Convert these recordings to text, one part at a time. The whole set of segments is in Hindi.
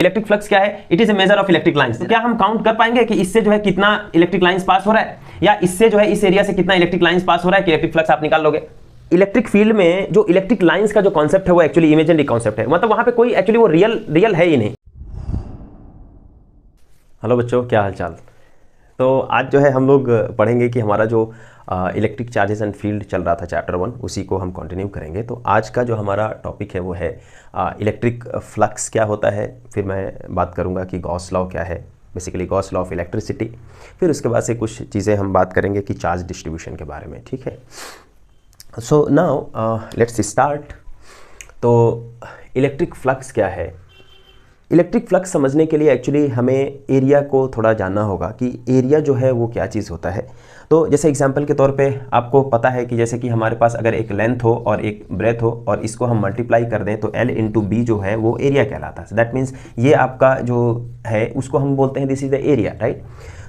इलेक्ट्रिक फ्लक्स क्या है? It is A major of electric lines. तो क्या हम काउंट कर पाएंगे कि इससे जो है कितना इलेक्ट्रिक लाइंस पास हो रहा है, या इससे जो है इस एरिया से कितना इलेक्ट्रिक लाइंस पास हो रहा है कि इलेक्ट्रिक फ्लक्स आप निकाल लोगे? इलेक्ट्रिक फील्ड में जो इलेक्ट्रिक लाइंस का जो कॉन्सेप्ट है वो एक्चुअली इमेजिनरी कॉन्सेप्ट है, मतलब वहां पे कोई एक्चुअली वो रियल है ही नहीं। हेलो बच्चों, क्या हाल चाल। तो आज जो है हम लोग पढ़ेंगे कि हमारा जो इलेक्ट्रिक चार्जेस एंड फील्ड चल रहा था चैप्टर 1, उसी को हम कंटिन्यू करेंगे। तो आज का जो हमारा टॉपिक है वो है इलेक्ट्रिक फ्लक्स क्या होता है। फिर मैं बात करूंगा कि गॉस लॉ क्या है, basically Gauss law of electricity. फिर उसके बाद से कुछ चीज़ें हम बात करेंगे कि चार्ज डिस्ट्रीब्यूशन के बारे में, ठीक है। So now let's start. तो इलेक्ट्रिक फ्लक्स क्या है? इलेक्ट्रिक फ्लक्स समझने के लिए एक्चुअली हमें एरिया को थोड़ा जानना होगा कि एरिया जो है वो क्या चीज़ होता है। तो जैसे एग्जांपल के तौर पे आपको पता है कि जैसे कि हमारे पास अगर एक लेंथ हो और एक ब्रेथ हो और इसको हम मल्टीप्लाई कर दें तो L इंटू बी जो है वो एरिया कहलाता है। दैट मीन्स ये आपका जो है उसको हम बोलते हैं this is the area, right.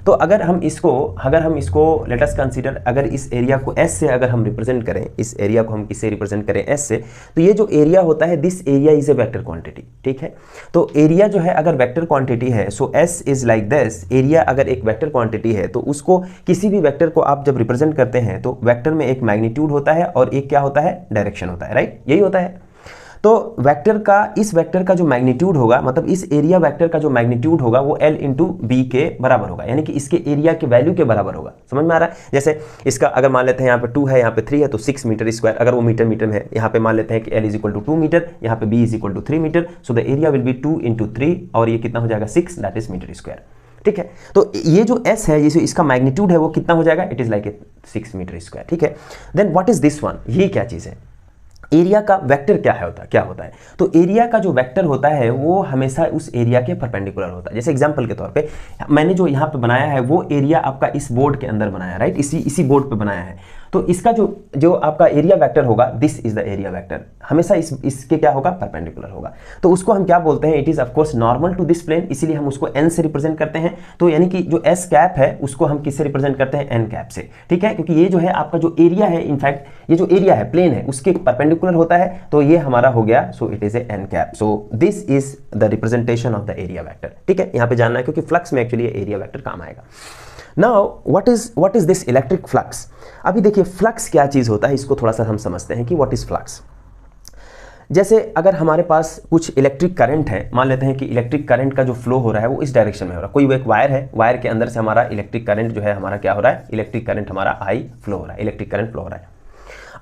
तो अगर हम इसको लेट अस कंसीडर, अगर इस एरिया को S से अगर हम रिप्रेजेंट करें, इस एरिया को हम किससे रिप्रेजेंट करें? S से। तो ये जो एरिया होता है this area is a vector quantity, ठीक है। तो एरिया जो है अगर वेक्टर क्वांटिटी है, सो S is like this. Area अगर एक वेक्टर क्वांटिटी है तो उसको किसी भी वेक्टर को आप जब रिप्रेजेंट करते हैं तो वेक्टर में एक मैग्नीट्यूड होता है और एक क्या होता है? डायरेक्शन होता है, राइट। यही होता है। तो इस वेक्टर का जो मैग्नीट्यूड होगा, मतलब इस एरिया वेक्टर का जो मैग्नीट्यूड होगा वो L इंटू बी के बराबर होगा, यानी कि इसके एरिया के वैल्यू के बराबर होगा। समझ में आ रहा है? जैसे इसका अगर मान लेते हैं यहाँ पे 2 है, यहाँ पे 3 है, तो 6 मीटर स्क्वायर। अगर वो मीटर में है, यहाँ पे मान लेते हैं कि L is equal to 2 metre, यहाँ पे B is equal to 3 metre. So the area will be 2 into 3 और ये कितना हो जाएगा? 6, दैट इज मीटर स्क्वायर, ठीक है। तो ये जो S है, ये इसका मैग्नीट्यूड है वो कितना हो जाएगा? It is like 6 metre square, ठीक है। Then what is this one? ये क्या चीज़ है? एरिया का वेक्टर क्या होता है? तो एरिया का जो वेक्टर होता है वो हमेशा उस एरिया के परपेंडिकुलर होता है। जैसे एग्जांपल के तौर पे मैंने जो यहाँ पे बनाया है वो एरिया आपका इस बोर्ड के अंदर बनाया है, राइट। इसी बोर्ड पे बनाया है। तो इसका जो आपका एरिया वेक्टर होगा, this is the area vector, हमेशा इसके क्या होगा? परपेंडिकुलर होगा। तो उसको हम क्या बोलते हैं? It is of course normal to this plane, इसीलिए हम उसको n से रिप्रेजेंट करते हैं। तो यानी कि जो S कैप है उसको हम किससे रिप्रेजेंट करते हैं? n कैप से, ठीक है। क्योंकि ये जो है आपका जो एरिया है, इनफैक्ट ये जो एरिया है प्लेन है उसके परपेंडिकुलर होता है, तो ये हमारा हो गया। सो it is A n cap. So this is the representation of the area vector, ठीक है। यहाँ पे जानना है क्योंकि फ्लक्स में एक्चुअली एरिया वेक्टर काम आएगा। Now what is this electric flux? अभी देखिए फ्लक्स क्या चीज होता है, इसको थोड़ा सा हम समझते हैं कि व्हाट इज फ्लक्स। जैसे अगर हमारे पास कुछ इलेक्ट्रिक करंट है, मान लेते हैं कि इलेक्ट्रिक करंट का जो फ्लो हो रहा है वो इस डायरेक्शन में हो रहा है। कोई एक वायर है, वायर के अंदर से हमारा इलेक्ट्रिक करंट जो है हमारा क्या हो रहा है? इलेक्ट्रिक करंट हमारा I फ्लो हो रहा है, इलेक्ट्रिक करंट फ्लो हो रहा है।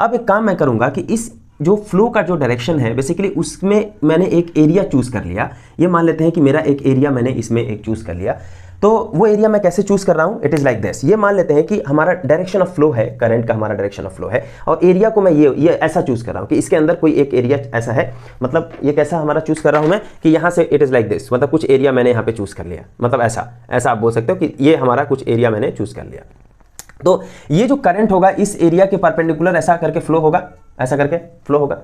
अब एक काम मैं करूंगा कि इस जो फ्लो का जो डायरेक्शन है बेसिकली उसमें मैंने एक एरिया चूज कर लिया। ये मान लेते हैं कि मेरा एक एरिया मैंने इसमें एक चूज कर लिया। तो वो एरिया मैं कैसे चूज कर रहा हूं? It is like this. ये मान लेते हैं कि हमारा डायरेक्शन ऑफ फ्लो है, करंट का हमारा डायरेक्शन ऑफ फ्लो है, और एरिया को मैं ये ऐसा चूज कर रहा हूं कि इसके अंदर कोई एक एरिया ऐसा है। मतलब ये कैसा हमारा चूज कर रहा हूं मैं कि यहां से इट इज लाइक दिस, मतलब कुछ एरिया मैंने यहां पे चूज कर लिया। मतलब ऐसा आप बोल सकते हो कि ये हमारा कुछ एरिया मैंने चूज कर लिया। तो ये जो करंट होगा इस एरिया के परपेंडिकुलर ऐसा करके फ्लो होगा, ऐसा करके फ्लो होगा।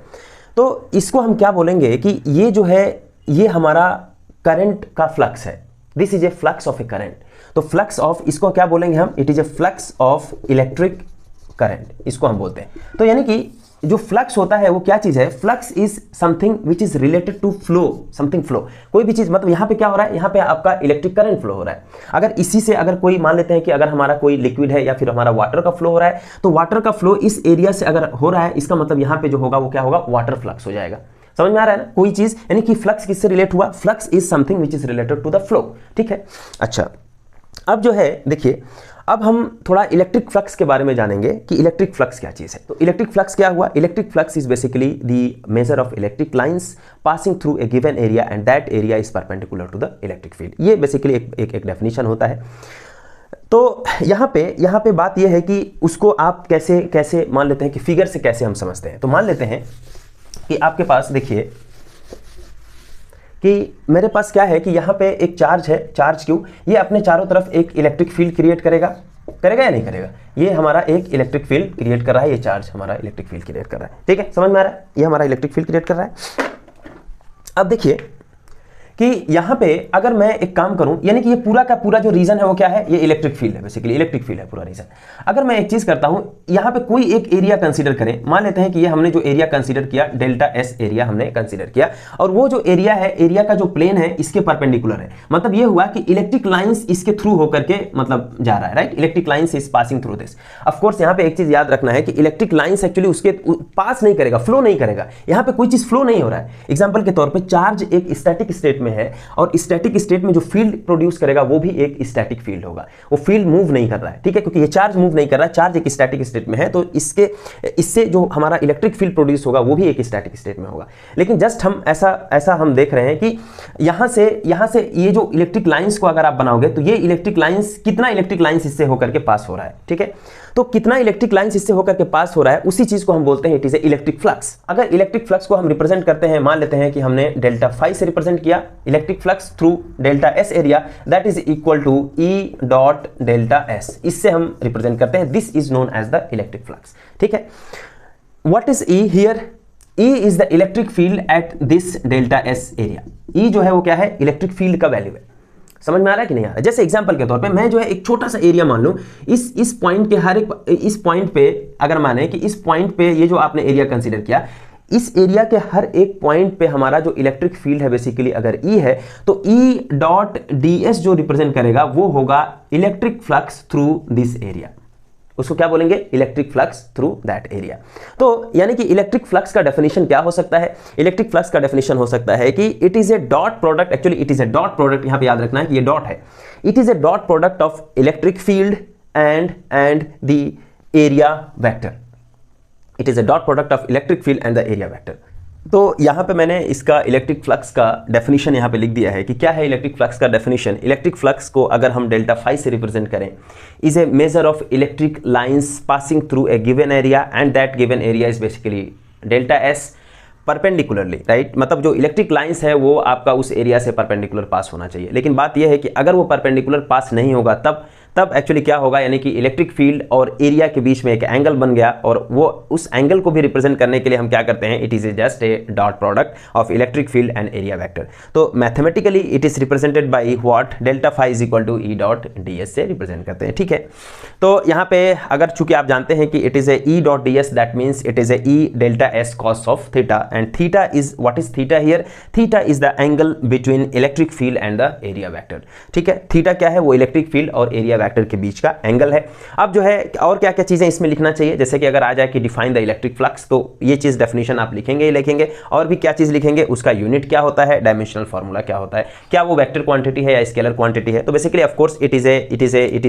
तो इसको हम क्या बोलेंगे कि ये जो है ये हमारा करंट का फ्लक्स है। This is a flux of A current. तो फ्लक्स ऑफ, इसको क्या बोलेंगे हम? It is A flux of electric current, इसको हम बोलते हैं। तो यानी कि जो फ्लक्स होता है वो क्या चीज है? Flux is something which is related to flow, something flow, कोई भी चीज। मतलब यहाँ पे क्या हो रहा है? यहाँ पे आपका इलेक्ट्रिक करंट फ्लो हो रहा है। अगर इसी से अगर कोई मान लेते हैं कि अगर हमारा कोई लिक्विड है या फिर हमारा वाटर का फ्लो हो रहा है, तो वाटर का फ्लो इस एरिया से अगर हो रहा है, इसका मतलब यहाँ पे जो होगा वो क्या होगा? वाटर फ्लक्स हो जाएगा। समझ में आ रहा है ना? कोई चीज, यानी कि फ्लक्स किससे रिलेट हुआ? Flux is something which is related to the flow, ठीक है। अच्छा, अब जो है देखिए, अब हम थोड़ा इलेक्ट्रिक फ्लक्स के बारे में जानेंगे कि इलेक्ट्रिक फ्लक्स क्या चीज है। तो इलेक्ट्रिक फ्लक्स क्या हुआ? Electric flux is basically the measure of electric lines passing through a given area and that area is perpendicular to the electric field. ये बेसिकली एक डेफिनेशन होता है। तो यहाँ पे बात यह है कि उसको आप कैसे मान लेते हैं कि फिगर से कैसे हम समझते हैं। तो मान लेते हैं कि आपके पास देखिए कि मेरे पास क्या है कि यहाँ पे एक चार्ज है, चार्ज क्यू, ये अपने चारों तरफ एक इलेक्ट्रिक फील्ड क्रिएट करेगा या नहीं करेगा? ये हमारा एक इलेक्ट्रिक फील्ड क्रिएट कर रहा है, ये चार्ज हमारा इलेक्ट्रिक फील्ड क्रिएट कर रहा है, ठीक है। समझ में आ रहा है? ये हमारा इलेक्ट्रिक फील्ड क्रिएट कर रहा है। अब देखिए कि यहाँ पे अगर मैं एक काम करूं, यानी कि ये पूरा का पूरा जो रीजन है वो क्या है, ये इलेक्ट्रिक फील्ड है, बेसिकली इलेक्ट्रिक फील्ड है पूरा रीजन। अगर मैं एक चीज करता हूं, यहाँ पे कोई एक एरिया कंसीडर करें, मान लेते हैं कि ये हमने जो एरिया कंसीडर किया डेल्टा एस एरिया हमने कंसीडर किया, और वो जो एरिया है, एरिया का जो प्लेन है इसके परपेंडिकुलर है। मतलब ये हुआ कि इलेक्ट्रिक लाइंस इसके थ्रू होकर के मतलब जा रहा है, right, electric lines is passing through this. Of course यहाँ पे एक चीज याद रखना है कि इलेक्ट्रिक लाइंस एक्चुअली उसके पास नहीं करेगा, फ्लो नहीं करेगा, यहाँ पे कोई चीज फ्लो नहीं हो रहा है। एग्जांपल के तौर पे चार्ज एक स्टैटिक स्टेट में है, और स्टैटिक स्टेट में जो फील्ड प्रोड्यूस करेगा वो भी एक स्टैटिक फील्ड होगा, वो फील्ड मूव नहीं कर रहा है, ठीक है, क्योंकि ये चार्ज मूव नहीं कर रहा है, चार्ज एक स्टैटिक स्टेट में है, तो इससे जो हमारा इलेक्ट्रिक फील्ड प्रोड्यूस होगा वो भी एक स्टैटिक स्टेट में होगा। लेकिन जस्ट हम ऐसा हम देख रहे हैं कि यहां से ये जो इलेक्ट्रिक लाइंस को अगर आप बनाओगे तो ये इलेक्ट्रिक लाइंस, कितना इलेक्ट्रिक लाइंस इससे होकर के पास हो रहा है, ठीक है, तो कितना इलेक्ट्रिक लाइंस इससे होकर के पास हो रहा है, उसी चीज को हम बोलते हैं it is A electric flux. अगर इलेक्ट्रिक फ्लक्स को हम रिप्रेजेंट करते हैं, मान लेते हैं कि हमने डेल्टा फाई से रिप्रेजेंट किया electric flux through delta S area, that is equal to E dot delta S, इससे हम रिप्रेजेंट करते हैं, this is known as the electric flux, ठीक है। What is E here? E is the electric field at this delta S area. E जो है वो क्या है, इलेक्ट्रिक फील्ड का वैल्यू है। समझ में आ रहा है कि नहीं आ रहा है? जैसे एग्जांपल के तौर पे मैं जो है एक छोटा सा एरिया मान लूं, इस पॉइंट के हर एक, इस पॉइंट पे अगर माने कि इस पॉइंट पे ये जो आपने एरिया कंसीडर किया, इस एरिया के हर एक पॉइंट पे हमारा जो इलेक्ट्रिक फील्ड है बेसिकली अगर E है, तो E डॉट ds जो रिप्रेजेंट करेगा वो होगा electric flux through this area. उसको क्या बोलेंगे? Electric flux through that area. तो यानी कि इलेक्ट्रिक फ्लक्स का डेफिनेशन क्या हो सकता है? इलेक्ट्रिक फ्लक्स का डेफिनेशन हो सकता है कि it is a dot product, actually it is a dot product, यहां पे याद रखना है कि ये डॉट है, it is a dot product of electric field and the area vector. It is a dot product of electric field and the area vector. तो यहाँ पे मैंने इसका इलेक्ट्रिक फ्लक्स का डेफिनेशन यहाँ पे लिख दिया है कि क्या है इलेक्ट्रिक फ्लक्स का डेफिनेशन। इलेक्ट्रिक फ्लक्स को अगर हम डेल्टा फाई से रिप्रेजेंट करें, is a major of electric lines passing through a given area and that given area is basically delta S perpendicularly, right. मतलब जो इलेक्ट्रिक लाइंस है वो आपका उस एरिया से परपेंडिकुलर पास होना चाहिए। लेकिन बात यह है कि अगर वो परपेंडिकुलर पास नहीं होगा तब एक्चुअली क्या होगा, यानी कि इलेक्ट्रिक फील्ड और एरिया के बीच में एक एंगल बन गया, और वो उस एंगल को भी रिप्रेजेंट करने के लिए हम क्या करते हैं, it is just a dot product of electric field and area vector. तो mathematically it is represented by what, delta phi is equal to E dot D S से रिप्रेजेंट करते हैं, ठीक है। तो यहाँ पे अगर चूंकि आप जानते हैं कि it is a E dot D s, that means it is a E delta S cos of theta, and theta is what is theta here, theta is the angle between electric field and the area vector, ठीक है। थीटा क्या है, वो इलेक्ट्रिक फील्ड और एरिया वेक्टर के बीच का एंगल है। अब जो है और क्या क्या चीजें इसमें लिखना चाहिए, जैसे कि अगर आ जाए कि डिफाइन द इलेक्ट्रिक फ्लक्स, तो ये चीज डेफिनेशन आप लिखेंगे ही लिखेंगे, और भी क्या चीज लिखेंगे, उसका यूनिट क्या होता है, डायमेंशनल फार्मूला क्या होता है, क्या वो वेक्टर क्वांटिटी है या स्केलर क्वांटिटी है। तो basically of course it is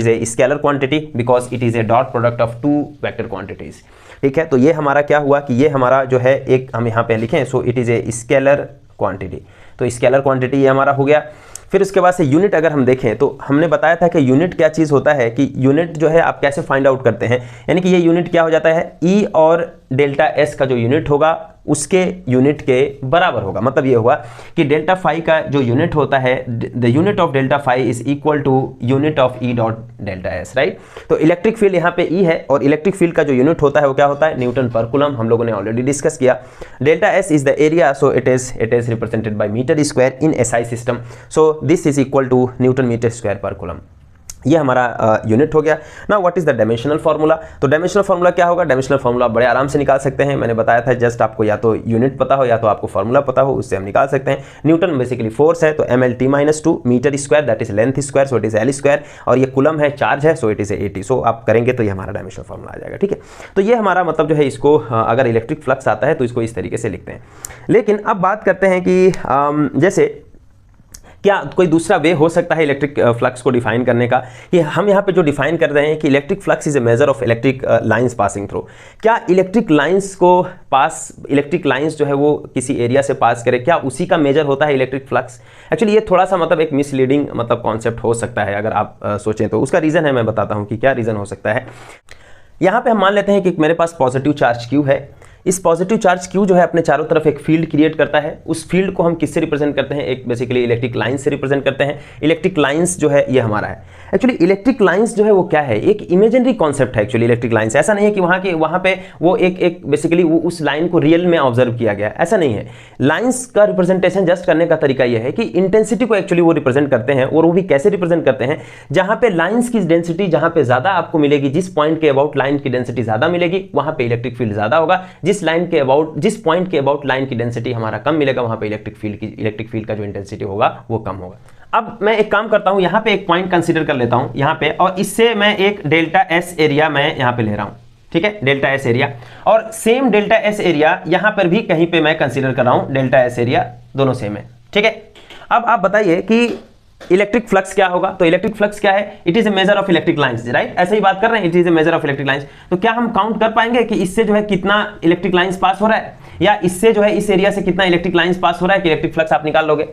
a scalar quantity because it is a dot product of two vector quantities, ठीक है। तो ये हमारा क्या हुआ कि ये हमारा जो है एक हम यहाँ पे लिखें, सो it is a scalar quantity. तो स्केलर क्वांटिटी ये हमारा हो गया। फिर उसके बाद से यूनिट अगर हम देखें तो हमने बताया था कि यूनिट क्या चीज़ होता है, कि यूनिट जो है आप कैसे फाइंड आउट करते हैं, यानी कि ये यूनिट क्या हो जाता है, ई और डेल्टा एस का जो यूनिट होगा उसके यूनिट के बराबर होगा। मतलब ये हुआ कि डेल्टा फाई का जो यूनिट होता है, the unit of delta phi is equal to unit of E dot delta S, right. तो इलेक्ट्रिक फील्ड यहाँ पे ई है, और इलेक्ट्रिक फील्ड का जो यूनिट होता है वो क्या होता है, न्यूटन पर कूलम, हम लोगों ने ऑलरेडी डिस्कस किया। Delta S is the area, so it is represented by metre square in SI system, so this is equal to newton metre square per coulomb. ये हमारा यूनिट हो गया। ना what is the dimensional formula, तो डायमेंशनल फार्मूला क्या होगा, डायमेंशनल फार्मूला आप बड़े आराम से निकाल सकते हैं। मैंने बताया था जस्ट आपको या तो यूनिट पता हो या तो आपको फार्मूला पता हो, उससे हम निकाल सकते हैं। न्यूटन बेसिकली फोर्स है, तो mlt-2 metre square that is length square, so it is L square, और ये कूलम है, चार्ज है, सो इट इज 80। सो आप करेंगे तो ये हमारा डायमेंशनल फार्मूला आ जाएगा, ठीक है। तो ये हमारा मतलब जो है, इसको अगर इलेक्ट्रिक फ्लक्स आता है तो इसको इस तरीके से लिखते हैं। लेकिन अब बात करते हैं कि जैसे क्या कोई दूसरा वे हो सकता है इलेक्ट्रिक फ्लक्स को डिफाइन करने का, कि हम यहाँ पे जो डिफाइन कर रहे हैं कि electric flux is a major of electric lines passing through. क्या इलेक्ट्रिक लाइंस जो है वो किसी एरिया से पास करे, क्या उसी का मेजर होता है इलेक्ट्रिक फ्लक्स? एक्चुअली ये थोड़ा सा मतलब एक मिसलीडिंग मतलब कॉन्सेप्ट हो सकता है अगर आप सोचें तो। उसका रीज़न है, मैं बताता हूँ कि क्या रीज़न हो सकता है। यहाँ पे हम मान लेते हैं कि मेरे पास पॉजिटिव चार्ज क्यू है, इस पॉजिटिव चार्ज Q जो है अपने चारों तरफ एक फील्ड क्रिएट करता है। उस फील्ड को हम किससे रिप्रेजेंट करते हैं, एक बेसिकली इलेक्ट्रिक लाइन से रिप्रेजेंट करते हैं। इलेक्ट्रिक लाइंस जो है ये हमारा है। एक्चुअली इलेक्ट्रिक लाइंस जो है वो क्या है, एक इमेजिनरी कॉन्सेप्ट है एक्चुअली इलेक्ट्रिक लाइंस। ऐसा नहीं है कि वहाँ पे वो एक बेसिकली वो उस लाइन को रियल में ऑब्जर्व किया गया, ऐसा नहीं है। लाइंस का रिप्रेजेंटेशन जस्ट करने का तरीका यह है कि इंटेंसिटी को एक्चुअली वो रिप्रेजेंट करते हैं, और वो भी कैसे रिप्रेजेंट करते हैं, जहां पे लाइंस की डेंसिटी जहां पे ज्यादा आपको मिलेगी, जिस पॉइंट के अबाउट लाइन की डेंसिटी ज्यादा मिलेगी वहां पे इलेक्ट्रिक फील्ड ज्यादा होगा। जिस पॉइंट के अबाउट लाइन की डेंसिटी हमारा कम मिलेगा वहां पे इलेक्ट्रिक फील्ड का जो इंटेंसिटी होगा वो कम होगा। अब मैं एक काम करता हूं, यहां पे एक पॉइंट कंसीडर कर लेता हूं यहां पे, और इससे मैं एक डेल्टा एस एरिया मैं यहां पे ले रहा हूं, ठीक है, डेल्टा एस एरिया। और सेम डेल्टा एस एरिया यहां पर भी कहीं पे मैं कंसीडर कर रहा हूं, डेल्टा एस एरिया, दोनों सेम है, ठीक है। अब आप बताइए कि इलेक्ट्रिक फ्लक्स क्या होगा। तो इलेक्ट्रिक फ्लक्स क्या है, it is A major of electric lines, right, ऐसे ही बात कर रहे हैं, it is A major of electric lines. तो क्या हम काउंट कर पाएंगे कि इससे जो है कितना इलेक्ट्रिक लाइंस पास हो रहा है, या इससे जो है इस एरिया से कितना इलेक्ट्रिक लाइंस पास हो रहा है, कि इलेक्ट्रिक फ्लक्स आप निकाल लोगे।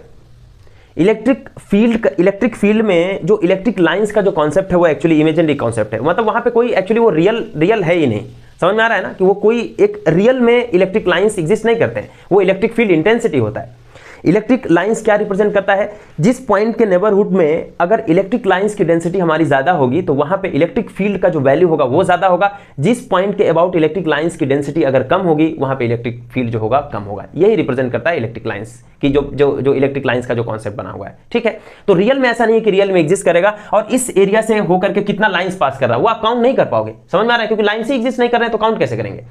इलेक्ट्रिक फील्ड में जो इलेक्ट्रिक लाइंस का जो कॉन्सेप्ट है वो एक्चुअली इमेजिनरी कॉन्सेप्ट है, मतलब वहां पे कोई एक्चुअली वो रियल है ही नहीं। समझ में आ रहा है ना, कि वो कोई एक रियल में इलेक्ट्रिक लाइंस एग्जिस्ट नहीं करते हैं, वो इलेक्ट्रिक फील्ड इंटेंसिटी होता है। इलेक्ट्रिक लाइंस क्या रिप्रेजेंट करता है, जिस पॉइंट के नेबरहुड में अगर इलेक्ट्रिक लाइंस की डेंसिटी हमारी ज्यादा होगी तो वहां पे इलेक्ट्रिक फील्ड का जो वैल्यू होगा वो ज्यादा होगा। जिस पॉइंट के अबाउट इलेक्ट्रिक लाइंस की डेंसिटी अगर कम होगी वहां पे इलेक्ट्रिक फील्ड जो होगा कम होगा। यही रिप्रेजेंट करता है इलेक्ट्रिक लाइंस की जो इलेक्ट्रिक लाइंस का जो कॉन्सेप्ट बना हुआ है, ठीक है। तो रियल में ऐसा नहीं है कि रियल में एग्जिस्ट करेगा और इस एरिया से होकर के कितना लाइंस पास कर रहा है वो आप काउंट नहीं कर पाओगे। समझ में आ रहा है, क्योंकि लाइंस ही एग्जिस्ट नहीं कर रहे हैं तो काउंट कैसे करेंगे।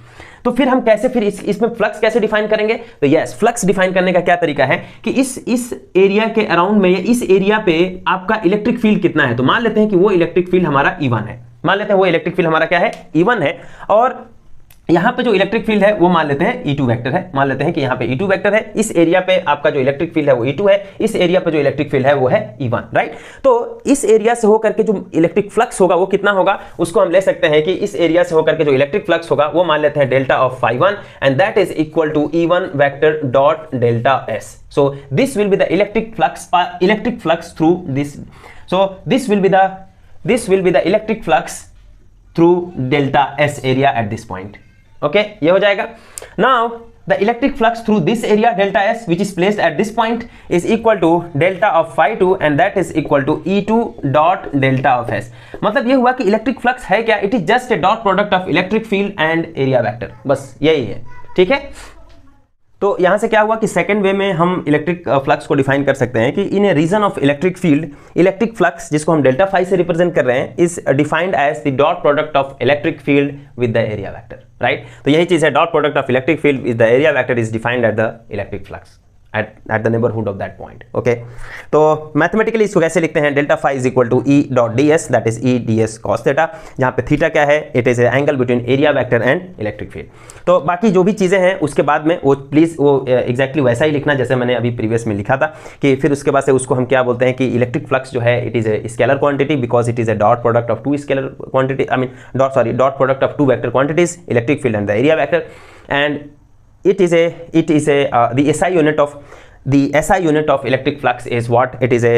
तो फिर हम कैसे फिर इसमें फ्लक्स कैसे डिफाइन करेंगे। तो यस, फ्लक्स डिफाइन करने का क्या तरीका है कि इस एरिया के अराउंड में या इस एरिया पे आपका इलेक्ट्रिक फील्ड कितना है। तो मान लेते हैं कि वो इलेक्ट्रिक फील्ड हमारा E1 है, मान लेते हैं वो इलेक्ट्रिक फील्ड हमारा क्या है, E1 है। और यहां पे जो इलेक्ट्रिक फील्ड है वो मान लेते हैं E2 वेक्टर है, मान लेते हैं कि यहां पे E2 वेक्टर है। इस एरिया पे आपका जो इलेक्ट्रिक फील्ड है वो E2 है, इस एरिया पे जो इलेक्ट्रिक फील्ड है वो है E1, राइट। तो इस एरिया से होकर के जो इलेक्ट्रिक फ्लक्स होगा वो कितना होगा, उसको हम ले सकते हैं कि इस एरिया से होकर के जो इलेक्ट्रिक फ्लक्स होगा वो मान लेते हैं delta of phi1 and that is equal to E1 vector dot delta S। So this will be the electric flux through this, so this will be the electric flux through delta S area at this point. Okay, ये हो जाएगा। Now the electric flux through this area delta S which is placed at this point is equal to delta of phi2 and that is equal to E2 dot delta of S। मतलब ये हुआ कि इलेक्ट्रिक फ्लक्स है क्या, it is just a dot product of electric field and area vector, बस यही है, ठीक है। तो यहां से क्या हुआ कि सेकंड वे में हम इलेक्ट्रिक फ्लक्स को डिफाइन कर सकते हैं कि in a region of electric field electric flux, जिसको हम डेल्टा फाई से रिप्रेजेंट कर रहे हैं, is defined as the dot product of electric field with the area vector, right. तो यही चीज है, dot product of electric field with the area vector is defined at the electric flux at the neighborhood of that point। okay, तो मैथमेटिकली इसको कैसे लिखते हैं, delta phi is equal to E dot ds, that is E ds cos theta, जहां पे थीटा क्या है, it is angle between area vector and electric field. तो बाकी जो भी चीजें हैं उसके बाद में वो प्लीज वो एग्जैक्टली वैसा ही लिखना जैसे मैंने अभी प्रीवियस में लिखा था, कि फिर उसके बाद से उसको हम क्या बोलते हैं कि इलेक्ट्रिक फ्लक्स जो है it is a scalar quantity because it is a dot product of two scalar quantity, I mean dot product of two vector quantities, electric field and the area vector, and it is the SI unit of electric flux is what? It is a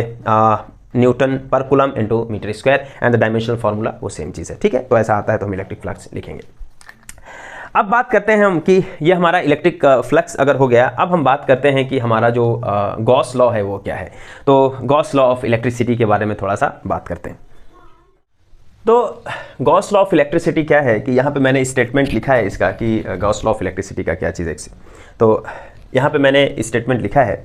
Newton per coulomb into meter square and the dimensional formula वो सेम चीज़ है, ठीक है। तो ऐसा आता है तो हम इलेक्ट्रिक फ्लक्स लिखेंगे। अब बात करते हैं हम कि ये हमारा इलेक्ट्रिक फ्लक्स अगर हो गया, अब हम बात करते हैं कि हमारा जो गॉस लॉ है वो क्या है। तो गॉस लॉ ऑफ इलेक्ट्रिसिटी के बारे में थोड़ा सा बात करते हैं। तो गॉस लॉ ऑफ इलेक्ट्रिसिटी क्या है कि यहाँ पे मैंने स्टेटमेंट लिखा है इसका कि गॉस लॉ ऑफ इलेक्ट्रिसिटी का क्या चीज़ है। तो यहाँ पे मैंने स्टेटमेंट लिखा है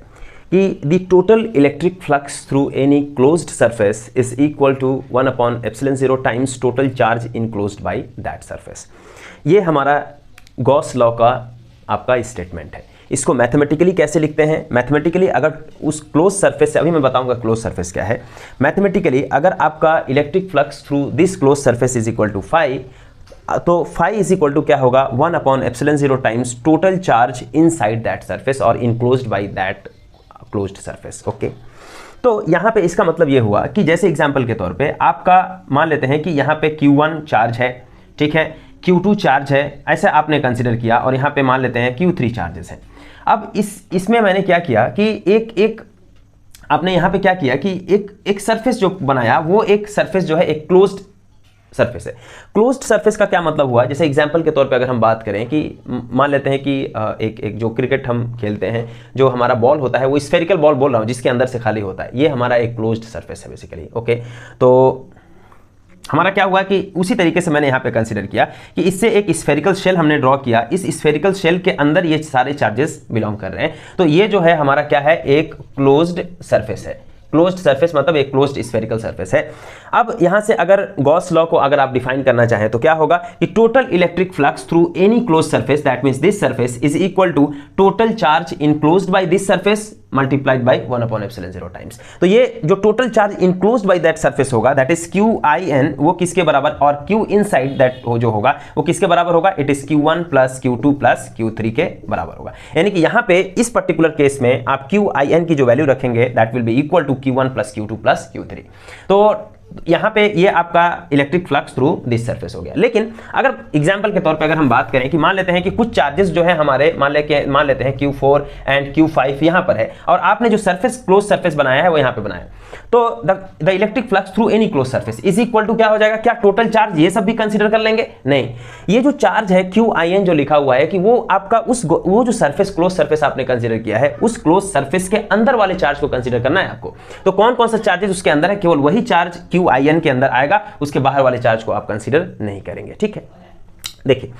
कि the total electric flux through any closed surface is equal to 1/ε0 times total charge enclosed by that surface. ये हमारा गॉस लॉ का आपका स्टेटमेंट है। इसको मैथमेटिकली कैसे लिखते हैं, मैथमेटिकली अगर उस क्लोज सरफेस से, अभी मैं बताऊंगा क्लोज सरफेस क्या है। मैथमेटिकली अगर आपका electric flux through this close surface is equal to phi, तो फाई इज इक्वल टू क्या होगा, 1/ε0 times total charge inside that surface और enclosed by that closed surface. Okay, तो यहाँ पे इसका मतलब ये हुआ कि जैसे एग्जांपल के तौर पे आपका मान लेते हैं कि यहाँ पे Q1 चार्ज है, ठीक है, Q2 चार्ज है, ऐसे आपने कंसिडर किया, और यहाँ पे मान लेते हैं Q3 चार्जेस हैं। अब इसमें मैंने क्या किया कि एक आपने यहाँ पे क्या किया कि एक सरफेस जो बनाया वो एक सरफेस जो है एक क्लोज्ड सरफेस है। क्लोज्ड सरफेस का क्या मतलब हुआ, जैसे एग्जांपल के तौर पे अगर हम बात करें कि मान लेते हैं कि एक जो क्रिकेट हम खेलते हैं, जो हमारा बॉल होता है वो स्फेरिकल बॉल बोल रहा हूँ जिसके अंदर से खाली होता है, ये हमारा एक क्लोज्ड सरफेस है बेसिकली। ओके, तो हमारा क्या हुआ कि उसी तरीके से मैंने यहाँ पे कंसीडर किया कि इससे एक स्फेरिकल शेल हमने ड्रॉ किया, इस स्फेरिकल शेल के अंदर ये सारे चार्जेस बिलोंग कर रहे हैं, तो ये जो है हमारा क्या है, एक क्लोज्ड सरफेस है। क्लोज्ड सरफेस मतलब एक क्लोज्ड स्फेरिकल सरफेस है। अब यहां से अगर गॉस लॉ को अगर आप डिफाइन करना चाहें तो क्या होगा कि total electric flux through any closed surface, that means this surface is equal to total charge enclosed by this surface multiplied by 1/ε0 times. तो ये जो total charge enclosed by that surface होगा, दैट इज QIN, वो किसके बराबर, और Q इनसाइड दैट जो होगा वो किसके बराबर होगा, it is Q1 plus Q2 plus Q3 के बराबर होगा। यानी कि यहां पे इस पर्टिकुलर केस में आप QIN की जो वैल्यू रखेंगे that will be equal to Q1 plus Q2 plus Q3। तो यहां पे ये आपका electric flux through this surface हो गया। लेकिन अगर एग्जांपल के तौर पे अगर हम बात करें कि मान लेते हैं कि कुछ चार्जेस जो है हमारे मान लेते हैं Q4 एंड Q5 यहां पर है, और आपने जो सरफेस क्लोज सरफेस बनाया है वो यहां पे बनाया, तो the electric flux through any close surface is equal to क्या हो जाएगा, क्या टोटल चार्ज ये सब भी कंसीडर कर लेंगे, नहीं, ये जो चार्ज है QIN जो लिखा हुआ है कि वो आपका वो जो सरफेस क्लोज सरफेस आपने कंसीडर किया है उस क्लोज सरफेस के अंदर वाले चार्ज को कंसीडर करना है आपको। तो कौन कौन सा चार्जेस उसके अंदर है, केवल वही चार्ज QIN के अंदर आएगा, उसके बाहर वाले चार्ज को आप कंसीडर नहीं करेंगे। ठीक है, देखिए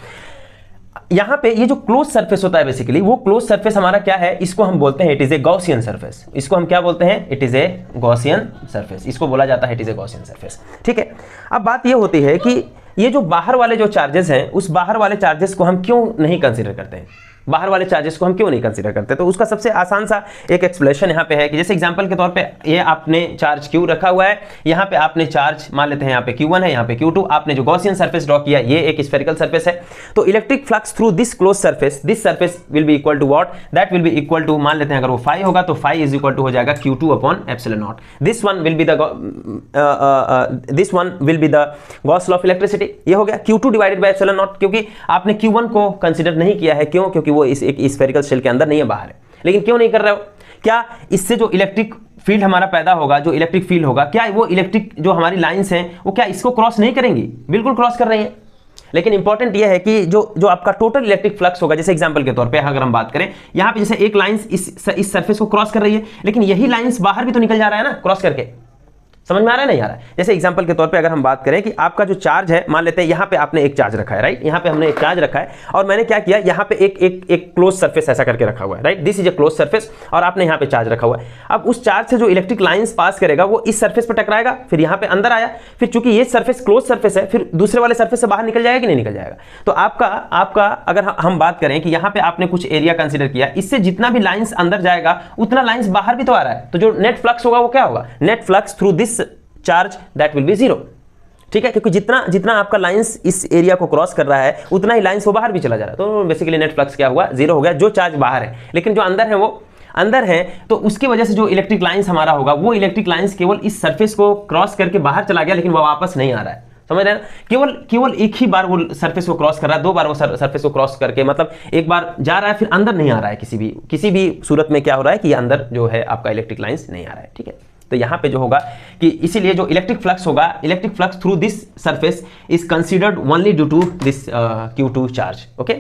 यहां पे ये जो क्लोज सरफेस होता है बेसिकली, वो क्लोज सरफेस हमारा क्या है, इसको हम बोलते हैं it is A Gaussian surface. इसको हम क्या बोलते हैं, it is A Gaussian surface, इसको बोला जाता है it is A Gaussian surface. ठीक है, अब बात ये होती है कि ये जो बाहर वाले जो चार्जेस हैं उस बाहर वाले चार्जेस को हम क्यों नहीं कंसीडर करते हैं, बाहर वाले चार्जेस को हम क्यों नहीं कंसीडर करते, तो उसका सबसे आसान सा एक एक्सप्लेनेशन यहाँ पे है कि जैसे एग्जांपल के तौर पे ये आपने चार्ज Q रखा हुआ है, यहाँ पे आपने चार्ज मान लेते हैं यहाँ पे Q1 है, यहाँ पे Q2, आपने जो गॉसियन सरफेस ड्रॉ किया ये एक स्फेरिकल सरफेस है, तो electric flux through this close surface, this surface will be equal to what, that will be equal to, मान लेते हैं अगर वो फाई होगा तो फाई इज इक्वल टू हो जाएगा Q2/ε0। This one will be the Gauss law of electricity, ये हो गया Q2 डिवाइडेड बाय ε0, क्योंकि आपने Q1 को कंसीडर नहीं किया है, क्यों, क्योंकि वो इस एक स्फेरिकल शेल के अंदर नहीं है, बाहर है। लेकिन क्यों नहीं कर रहे हो, क्या इससे जो इलेक्ट्रिक फील्ड हमारा पैदा होगा, जो इलेक्ट्रिक फील्ड होगा, क्या वो इलेक्ट्रिक जो हमारी लाइंस हैं वो क्या इसको क्रॉस नहीं करेंगी, बिल्कुल क्रॉस कर रही हैं। लेकिन इंपॉर्टेंट ये है कि जो आपका टोटल इलेक्ट्रिक फ्लक्स होगा, जैसे एग्जांपल के तौर पे अगर हम बात करें, यहां पे जैसे एक लाइंस इस सरफेस को क्रॉस कर रही है, लेकिन यही लाइंस बाहर भी तो निकल जा रहा है ना क्रॉस करके, समझ में आ रहा है नहीं आ रहा है। जैसे एग्जांपल के तौर पे अगर हम बात करें कि आपका जो चार्ज है, मान लेते हैं यहाँ पे आपने एक चार्ज रखा है, राइट, यहाँ पे हमने एक चार्ज रखा है और मैंने क्या किया, यहाँ पे एक क्लोज सरफेस ऐसा करके रखा हुआ है, right, this is a close surface, और आपने यहाँ पे चार्ज रखा हुआ है। अब उस चार्ज से जो इलेक्ट्रिक लाइंस पास करेगा वो इस सरफेस पर टकराएगा, फिर यहाँ पे अंदर आया, फिर चूंकि ये सरफेस क्लोज सरफेस है, फिर दूसरे वाले सरफेस से बाहर निकल जाएगा कि नहीं निकल जाएगा। तो आपका अगर हम बात करें कि यहाँ पे आपने कुछ एरिया कंसिडर किया, इससे जितना भी लाइंस अंदर जाएगा उतना लाइंस बाहर भी तो आ रहा है, तो जो नेट फ्लक्स होगा वो क्या होगा, net flux through this charge that will B 0। ठीक है, क्योंकि जितना आपका लाइंस इस एरिया को क्रॉस कर रहा है उतना ही लाइंस वो बाहर भी चला जा रहा है, तो बेसिकली नेट फ्लक्स क्या हुआ, 0 हो गया, जो चार्ज बाहर है, लेकिन जो अंदर है वो अंदर है, तो उसकी वजह से जो इलेक्ट्रिक लाइंस हमारा होगा वो इलेक्ट्रिक लाइंस केवल इस सरफेस को क्रॉस करके बाहर चला गया, लेकिन वो वापस नहीं आ रहा है, समझ रहे हैं, केवल एक ही बार वो सरफेस को क्रॉस कर रहा है, 2 बार वो सरफेस को क्रॉस करके, मतलब एक बार जा रहा है फिर अंदर नहीं आ रहा है, किसी भी सूरत में क्या हो रहा है कि ये अंदर जो है आपका इलेक्ट्रिक लाइंस नहीं आ रहा है। ठीक है, तो यहां पे जो होगा कि इसीलिए जो इलेक्ट्रिक फ्लक्स होगा, electric flux through this surface is considered only due to this Q2 charge. Okay,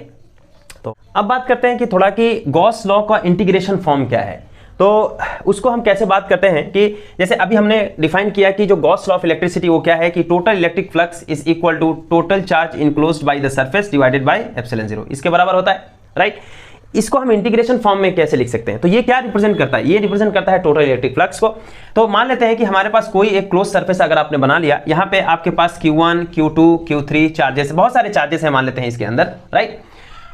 तो अब बात करते हैं कि थोड़ा कि गॉस लॉ का इंटीग्रेशन फॉर्म क्या है, तो उसको हम कैसे बात करते हैं कि जैसे अभी हमने डिफाइन किया कि जो गॉस लॉ ऑफ इलेक्ट्रिसिटी वो क्या है कि total electric flux is equal to total charge enclosed by the surface divided by ε0, इसके बराबर होता है, राइट। इसको हम इंटीग्रेशन फॉर्म में कैसे लिख सकते हैं, तो ये क्या रिप्रेजेंट करता है, ये रिप्रेजेंट करता है टोटल इलेक्ट्रिक फ्लक्स को। तो मान लेते हैं कि हमारे पास कोई एक क्लोज सरफेस अगर आपने बना लिया, यहाँ पे आपके पास Q1 Q2 Q3 चार्जेस, बहुत सारे चार्जेस हैं मान लेते हैं इसके अंदर, राइट।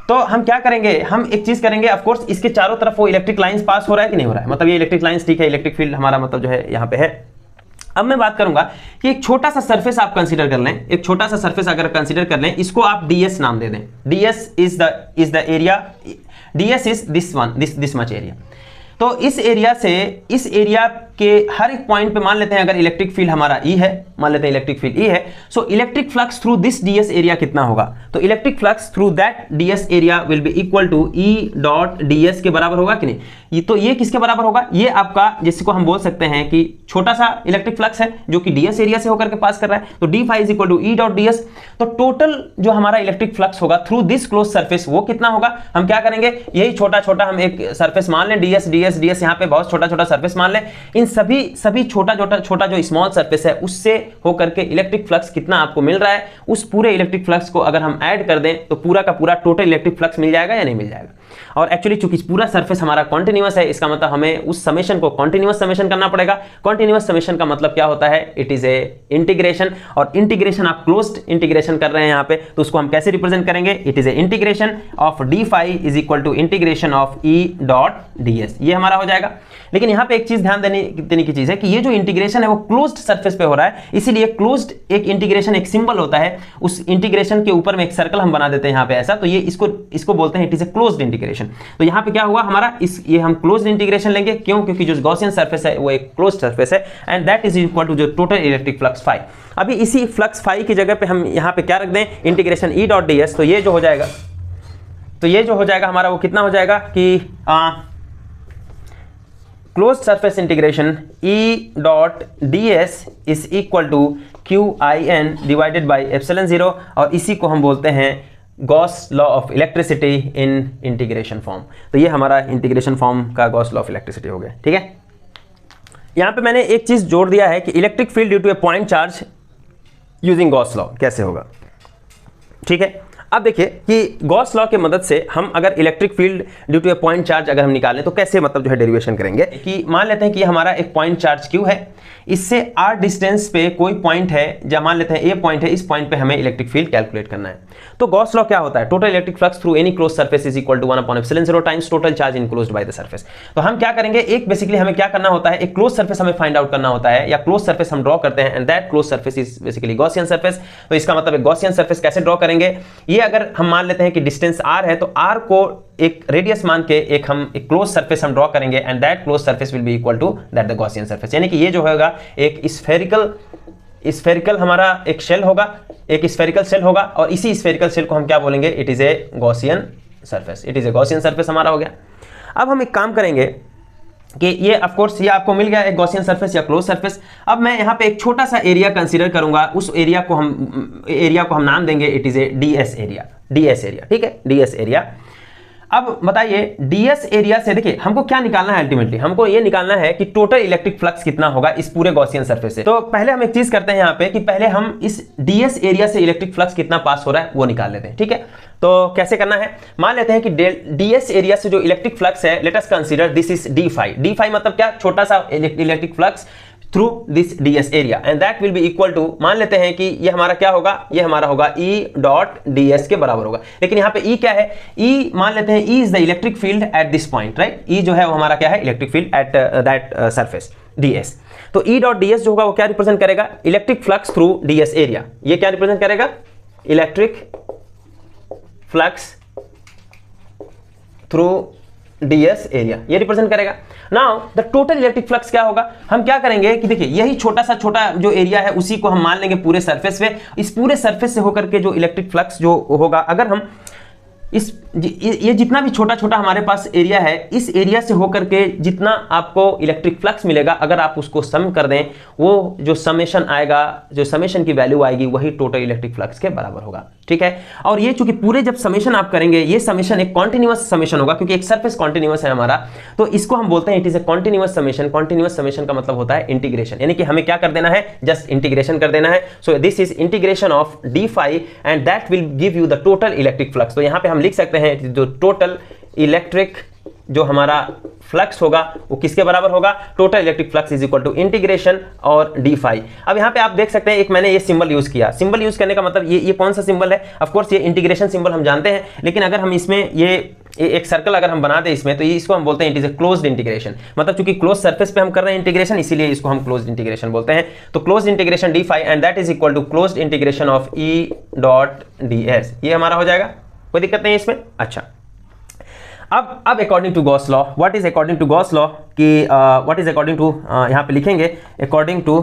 तो हम क्या करेंगे, हम एक चीज करेंगे, ऑफ कोर्स इसके चारों तरफ वो इलेक्ट्रिक लाइंस पास हो रहा है कि नहीं हो रहा है, मतलब ये इलेक्ट्रिक लाइंस, ठीक है, इलेक्ट्रिक फील्ड हमारा मतलब जो है यहाँ पे है। अब मैं बात करूंगा कि एक छोटा सा सरफेस आप कंसीडर कर लें, एक छोटा सा सरफेस अगर कंसीडर कर लें, इसको आप ds नाम दे दें, ds is the area, ds is this much area. तो इस एरिया के हर एक पॉइंट पे मान लेते हैं अगर इलेक्ट्रिक फील्ड हमारा ई है, मान लेते हैं इलेक्ट्रिक फील्ड ई है, so electric flux through this dS area कितना होगा? तो electric flux through that dS area will be equal to E dot dS के बराबर होगा कि नहीं? तो ये किसके बराबर होगा? ये आपका जिसको हम बोल सकते हैं कि छोटा सा इलेक्ट्रिक फ्लक्स है जो कि डीएस एरिया से होकर के पास कर रहा है, तो d phi is equal to E dot dS. तो टोटल जो हमारा इलेक्ट्रिक फ्लक्स होगा थ्रू दिस क्लोज सरफेस वो कितना होगा? हम क्या करेंगे, यही छोटा छोटा हम एक सरफेस मान लें, डीएस डीएस डीएस, यहाँ पे बहुत छोटा छोटा सरफेस मान लें, इन सभी छोटा जो स्मॉल सरफेस है उससे होकर के इलेक्ट्रिक फ्लक्स कितना आपको मिल रहा है, उस पूरे इलेक्ट्रिक फ्लक्स को अगर हम ऐड कर दें तो पूरा का पूरा टोटल इलेक्ट्रिक फ्लक्स मिल जाएगा या नहीं मिल जाएगा? और एक्चुअली चूंकि पूरा सरफेस हमारा कॉन्टिन्यूअस है, इसका मतलब हमें उस समेशन को कॉन्टिन्यूअस समेशन करना पड़ेगा। कॉन्टिन्यूअस समेशन का मतलब क्या होता है? इट इज ए इंटीग्रेशन, और इंटीग्रेशन आप क्लोज्ड इंटीग्रेशन कर रहे हैं यहाँ पे, तो उसको हम कैसे रिप्रेजेंट करेंगे? It is a integration of d phi is equal to integration of E dot dS, ये हमारा हो जाएगा। लेकिन यहाँ पे एक चीज ध्यान देने की चीज है कि ये जो इंटीग्रेशन है वो क्लोज्ड सरफेस पे हो रहा है, इसीलिए क्लोज्ड एक इंटीग्रेशन एक सिंबल होता है, उस इंटीग्रेशन के ऊपर में एक सर्कल हम बना देते हैं यहाँ पे ऐसा, तो ये इसको बोलते हैं it is a closed integration. तो यहाँ पे क्या हुआ हमारा, ये हम क्लोज्ड इंटीग्रेशन लेंगे, क्यों? क्योंकि जो गॉसियन सरफेस है वो एक क्लोज्ड सरफेस है, and that is equal to जो टोटल इलेक्ट्रिक फ्लक्स फाई। अभी इसी फ्लक्स फाई की जगह पे हम यहाँ पे क्या रख दें? Integration E dot D S. तो ये जो हो जाएगा हमारा वो कितना हो जाएगा कि closed surface integration E dot D S is equal to Q I N divided by epsilon 0, और इसी को हम बोलते हैं Gauss law of electricity in integration form. तो ये हमारा इंटीग्रेशन फॉर्म का गॉस लॉ ऑफ इलेक्ट्रिसिटी हो गया, ठीक है। यहां पे मैंने एक चीज जोड़ दिया है कि electric field due to a point charge using Gauss law कैसे होगा, ठीक है। अब देखिए कि गॉस लॉ की मदद से हम अगर electric field due to a point charge अगर हम निकालें तो कैसे मतलब जो है डेरिवेशन करेंगे कि मान लेते हैं कि हमारा एक पॉइंट चार्ज क्यू है, इससे r डिस्टेंस पे कोई पॉइंट है, जब मान लेते हैं ए पॉइंट है, इस पॉइंट पे हमें इलेक्ट्रिक फील्ड कैलकुलेट करना है। तो गॉस लॉ क्या होता है? Total electric flux through any close surface is equal to 1 upon epsilon 0 times total charge enclosed by the surface. तो हम क्या करेंगे, एक बेसिकली हमें क्या करना होता है, एक क्लोज सरफेस हमें फाइंड आउट करना होता है, या क्लोज सरफेस हम ड्रॉ करते हैं, and that close surface is basically Gaussian surface. तो इसका मतलब एक गॉसियन सरफेस कैसे ड्रॉ करेंगे, ये अगर हम मान लेते हैं कि डिस्टेंस r है, तो r को एक रेडियस मान के एक क्लोज सरफेस हम ड्रॉ करेंगे, and that close surface will be equal to that the Gaussian surface. यानी कि ये जो होगा एक स्फेरिकल हमारा एक शेल होगा, एक स्फेरिकल शेल होगा, और इसी स्फेरिकल शेल को हम क्या बोलेंगे? It is A Gaussian surface. It is A Gaussian surface हमारा हो गया। अब हम एक काम करेंगे कि ये ऑफ कोर्स ये आपको मिल गया एक गॉसियन सरफेस या क्लोज सरफेस। अब मैं यहाँ पे एक छोटा सा एरिया कंसीडर करूंगा, उस एरिया को हम नाम देंगे it is A DS area, ठीक है, डीएस एरिया। अब बताइए डीएस एरिया से देखिए हमको क्या निकालना है, अल्टीमेटली हमको ये निकालना है कि टोटल इलेक्ट्रिक फ्लक्स कितना होगा इस पूरे गॉसियन सरफेस से। तो पहले हम एक चीज करते हैं यहाँ पे कि पहले हम इस डीएस एरिया से इलेक्ट्रिक फ्लक्स कितना पास हो रहा है वो निकाल लेते हैं, ठीक है। तो कैसे करना है, मान लेते हैं कि डीएस एरिया से जो इलेक्ट्रिक फ्लक्स है, let us consider this is d phi. D phi मतलब क्या? छोटा सा electric flux through this dS area, and that will be equal to, मान लेते हैं कि ये हमारा क्या होगा, ये हमारा होगा ई डॉट डीएस के बराबर होगा। लेकिन यहाँ पे ई क्या है? ई मान लेते हैं E is the electric field at this point, right. E जो है वो हमारा क्या है? Electric field at that surface DS. तो ई डॉट डीएस जो होगा वो क्या रिप्रेजेंट करेगा? Electric flux through DS area. ये क्या रिप्रेजेंट करेगा? Electric flux through DS area, ये रिप्रेजेंट करेगा। Now the total electric flux क्या होगा? हम क्या करेंगे कि देखिए यही छोटा जो एरिया है उसी को हम मान लेंगे पूरे सरफेस पे। इस पूरे सरफेस से होकर के जो इलेक्ट्रिक फ्लक्स जो होगा, अगर हम ये जितना भी छोटा हमारे पास एरिया है, इस एरिया से होकर के जितना आपको इलेक्ट्रिक फ्लक्स मिलेगा, अगर आप उसको सम कर दें, वो जो समेशन आएगा, जो समेशन की वैल्यू आएगी, वही टोटल इलेक्ट्रिक फ्लक्स के बराबर होगा, ठीक है। और ये चूंकि पूरे जब समेशन आप करेंगे, ये समेशन एक कॉन्टिन्यूअस समेशन होगा, क्योंकि एक सरफेस कॉन्टिन्यूअस है हमारा, तो इसको हम बोलते हैं it is A continuous summation. Continuous summation का मतलब होता है इंटीग्रेशन, यानी कि हमें क्या कर देना है? जस्ट इंटीग्रेशन कर देना है। So this is integration of d phi and that will give you the total electric flux. तो यहाँ पे हम लिख सकते हैं जो टोटल इलेक्ट्रिक जो हमारा फ्लक्स होगा वो किसके बराबर होगा? Total electric flux is equal to integration और डी फाई। अब यहाँ पे आप देख सकते हैं एक मैंने ये सिंबल यूज किया। सिंबल यूज करने का मतलब ये कौन सा सिंबल है? ऑफ कोर्स ये इंटीग्रेशन सिंबल हम जानते हैं, लेकिन अगर हम इसमें ये एक सर्कल अगर हम बना दे इसमें, तो ये इसको हम बोलते हैं it is a closed integration. मतलब चूंकि क्लोज सरफेस पे हम कर रहे हैं इंटीग्रेशन, इसीलिए इसको हम क्लोज्ड इंटीग्रेशन बोलते हैं। तो closed integration d phi and that is equal to closed integration of E dot D S. ये हमारा हो जाएगा, कोई दिक्कत नहीं है इसमें। अच्छा, अब according to Gauss law, what is according to Gauss law कि व्हाट इज अकॉर्डिंग टू, यहां पे लिखेंगे अकॉर्डिंग टू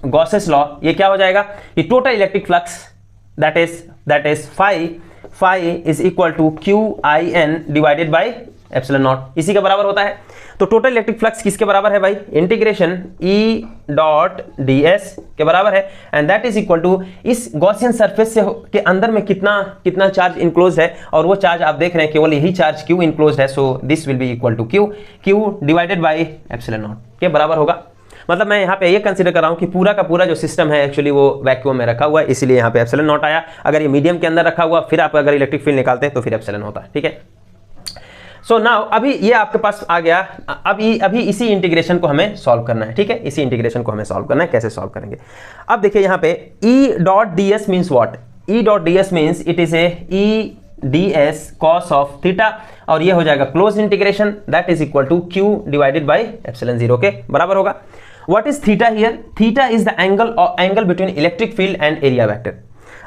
गॉसेस लॉ, ये क्या हो जाएगा कि total electric flux that is phi is equal to Q I N divided by epsilon naught, इसी के बराबर होता है। तो टोटल इलेक्ट्रिक फ्लक्स किसके बराबर है भाई, integration E dot D S के बराबर है, and that is equal to इस गॉसियन सरफेस से के अंदर में कितना चार्ज इनक्लोज है, और वो चार्ज आप देख रहे हैं केवल यही चार्ज क्यू इनक्लोज है, so this will be equal to Q divided by epsilon naught के बराबर होगा। मतलब मैं यहाँ पे ये कंसीडर कर रहा हूँ कि पूरा का पूरा जो सिस्टम है एक्चुअली वो वैक्यूम में रखा हुआ है, इसीलिए यहाँ पे एप्सिलॉन नॉट आया। अगर ये मीडियम के अंदर रखा हुआ फिर आप अगर इलेक्ट्रिक फील्ड निकालते हैं तो फिर एप्सिलॉन होता है, ठीक है। सो नाउ अभी ये आपके पास आ गया, अभी इसी इंटीग्रेशन को हमें सॉल्व करना है, ठीक है। इसी इंटीग्रेशन को हमें सॉल्व करना है, कैसे सॉल्व करेंगे अब देखिए यहाँ पे e dot D s means what, e dot D s means it is a e d s cos of theta, और ये हो जाएगा close integration that is equal to Q divided by epsilon zero के बराबर होगा। What is theta here, theta is the angle between electric field and area vector.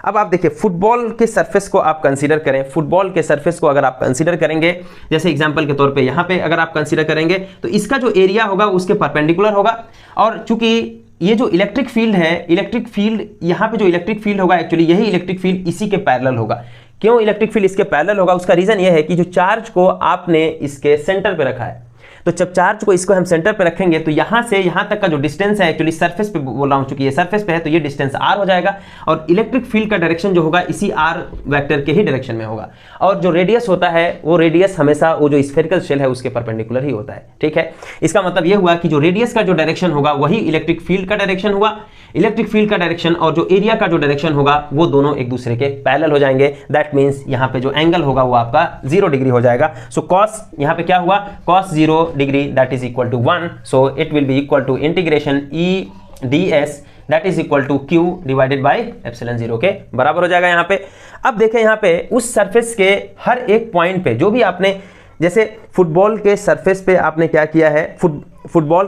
अब आप देखिए फुटबॉल के सरफेस को आप कंसीडर करें, फुटबॉल के सरफेस को अगर आप कंसीडर करेंगे, जैसे एग्जांपल के तौर पे यहाँ पे अगर आप कंसीडर करेंगे तो इसका जो एरिया होगा उसके परपेंडिकुलर होगा, और चूंकि ये जो इलेक्ट्रिक फील्ड है, इलेक्ट्रिक फील्ड यहाँ पे जो इलेक्ट्रिक फील्ड होगा एक्चुअली यही इलेक्ट्रिक फील्ड इसी के पैरेलल होगा। क्यों इलेक्ट्रिक फील्ड इसके पैरेलल होगा, उसका रीजन ये है कि जो चार्ज को आपने इसके सेंटर पे रखा है, तो जब चार्ज को इसको हम सेंटर पे रखेंगे तो यहां से यहां तक का जो डिस्टेंस है एक्चुअली सरफेस पे बोल रहा हूं, चूंकि ये सरफेस पे है तो ये डिस्टेंस r हो जाएगा, और इलेक्ट्रिक फील्ड का डायरेक्शन जो होगा इसी r वेक्टर के ही डायरेक्शन में होगा, और जो रेडियस होता है वो रेडियस हमेशा वो जो स्फेरिकल शेल है उसके परपेंडिकुलर ही होता है, ठीक है। इसका मतलब ये हुआ कि जो रेडियस का जो डायरेक्शन होगा वही इलेक्ट्रिक फील्ड का डायरेक्शन हुआ, इलेक्ट्रिक फील्ड का डायरेक्शन और जो एरिया का जो डायरेक्शन होगा वो दोनों एक दूसरे के पैरेलल हो जाएंगे। दैट मींस यहाँ पे जो एंगल होगा वो आपका 0 डिग्री हो जाएगा। सो कॉस यहाँ पे क्या हुआ, cos 0 degree that is equal to 1, so it will be equal to integration e d s that is equal to Q divided by epsilon 0 के बराबर हो जाएगा यहाँ पे। अब देखें यहाँ पे उस सरफेस के हर एक पॉइंट पे जो भी आपने, जैसे फुटबॉल के सरफेस पे आपने क्या किया है, फुटबॉल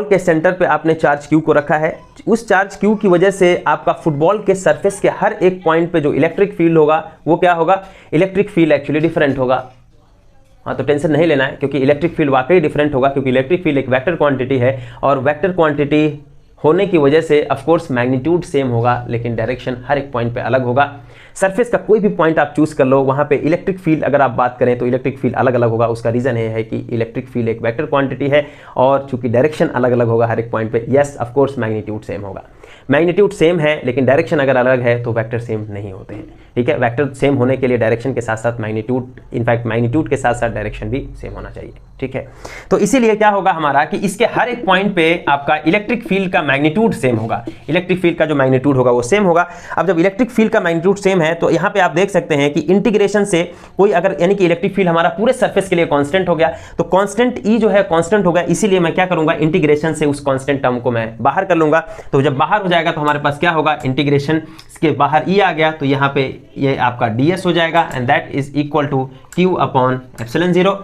के सेंटर पे आपने चार्ज क्यू को रखा है। उस चार्ज क्यू की वजह से आपका फुटबॉल के सरफेस के हर एक पॉइंट पे जो इलेक्ट्रिक फील्ड होगा वो क्या होगा, इलेक्ट्रिक फील्ड एक्चुअली डिफरेंट होगा। हाँ, तो टेंशन नहीं लेना है क्योंकि इलेक्ट्रिक फील्ड वाकई डिफरेंट होगा, क्योंकि इलेक्ट्रिक फील्ड एक वेक्टर क्वांटिटी है, और वेक्टर क्वांटिटी होने की वजह से ऑफ कोर्स मैग्नीट्यूड सेम होगा लेकिन डायरेक्शन हर एक पॉइंट पे अलग होगा। सरफेस का कोई भी पॉइंट आप चूज कर लो, वहाँ पे इलेक्ट्रिक फील्ड अगर आप बात करें तो इलेक्ट्रिक फील्ड अलग अलग होगा। उसका रीज़न ये है कि इलेक्ट्रिक फील्ड एक वेक्टर क्वांटिटी है और चूंकि डायरेक्शन अलग अलग होगा हर एक पॉइंट पे। Yes of course magnitude same होगा, मैग्नीट्यूड सेम है लेकिन डायरेक्शन अगर अलग है तो वेक्टर सेम नहीं होते हैं, ठीक है। वेक्टर सेम होने के लिए डायरेक्शन के साथ साथ मैग्नीट्यूड, इनफैक्ट मैग्नीट्यूड के साथ साथ डायरेक्शन भी सेम होना चाहिए, ठीक है। तो इसीलिए क्या होगा हमारा कि इसके हर एक पॉइंट पे आपका इलेक्ट्रिक फील्ड का मैग्नीट्यूड सेम होगा, इलेक्ट्रिक फील्ड का जो मैग्नीट्यूड होगा वो सेम होगा। अब जब इलेक्ट्रिक फील्ड का मैग्नीट्यूड सेम है तो यहाँ पे आप देख सकते हैं कि इंटीग्रेशन से कोई अगर, यानी कि इलेक्ट्रिक फील्ड हमारा पूरे सरफेस के लिए कांस्टेंट हो गया, तो कांस्टेंट ई जो है कांस्टेंट हो गया, इसीलिए मैं क्या करूंगा, इंटीग्रेशन से उस कांस्टेंट टर्म को मैं बाहर कर लूंगा। तो जब बाहर हो जाएगा तो हमारे पास क्या होगा, इंटीग्रेशन के बाहर ई आ गया तो यहाँ पे ये आपका ds हो जाएगा, and that is equal to q upon epsilon 0।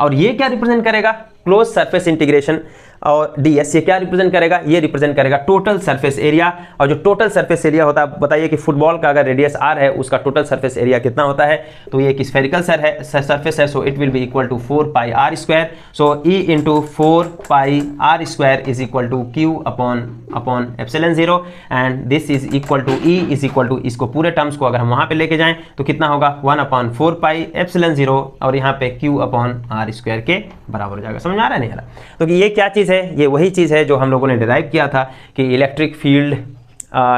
और ये क्या रिप्रेजेंट करेगा, क्लोज सरफेस इंटीग्रेशन, और ds ये क्या रिप्रेजेंट करेगा, ये रिप्रेजेंट करेगा टोटल सरफेस एरिया। और जो टोटल सरफेस एरिया होता है, बताइए कि फुटबॉल का अगर रेडियस r है उसका टोटल सरफेस एरिया कितना होता है, तो ये एक स्फेरिकल सरफेस है, so it will be equal to 4 pi r square. So e into 4 pi r square is equal to q upon epsilon 0, and this is equal to e is equal to, इसको पूरे टर्म्स को अगर हम वहां पे लेके जाएं तो कितना होगा, 1 अपॉन 4 पाई एप्सिलॉन 0, और यहाँ पे q अपॉन r स्क्वायर के बराबर हो जाएगा। समझ में आ रहा है नहीं आ रहा? तो ये क्या चीज़ है, ये वही चीज़ है जो हम लोगों ने डिराइव किया था कि electric field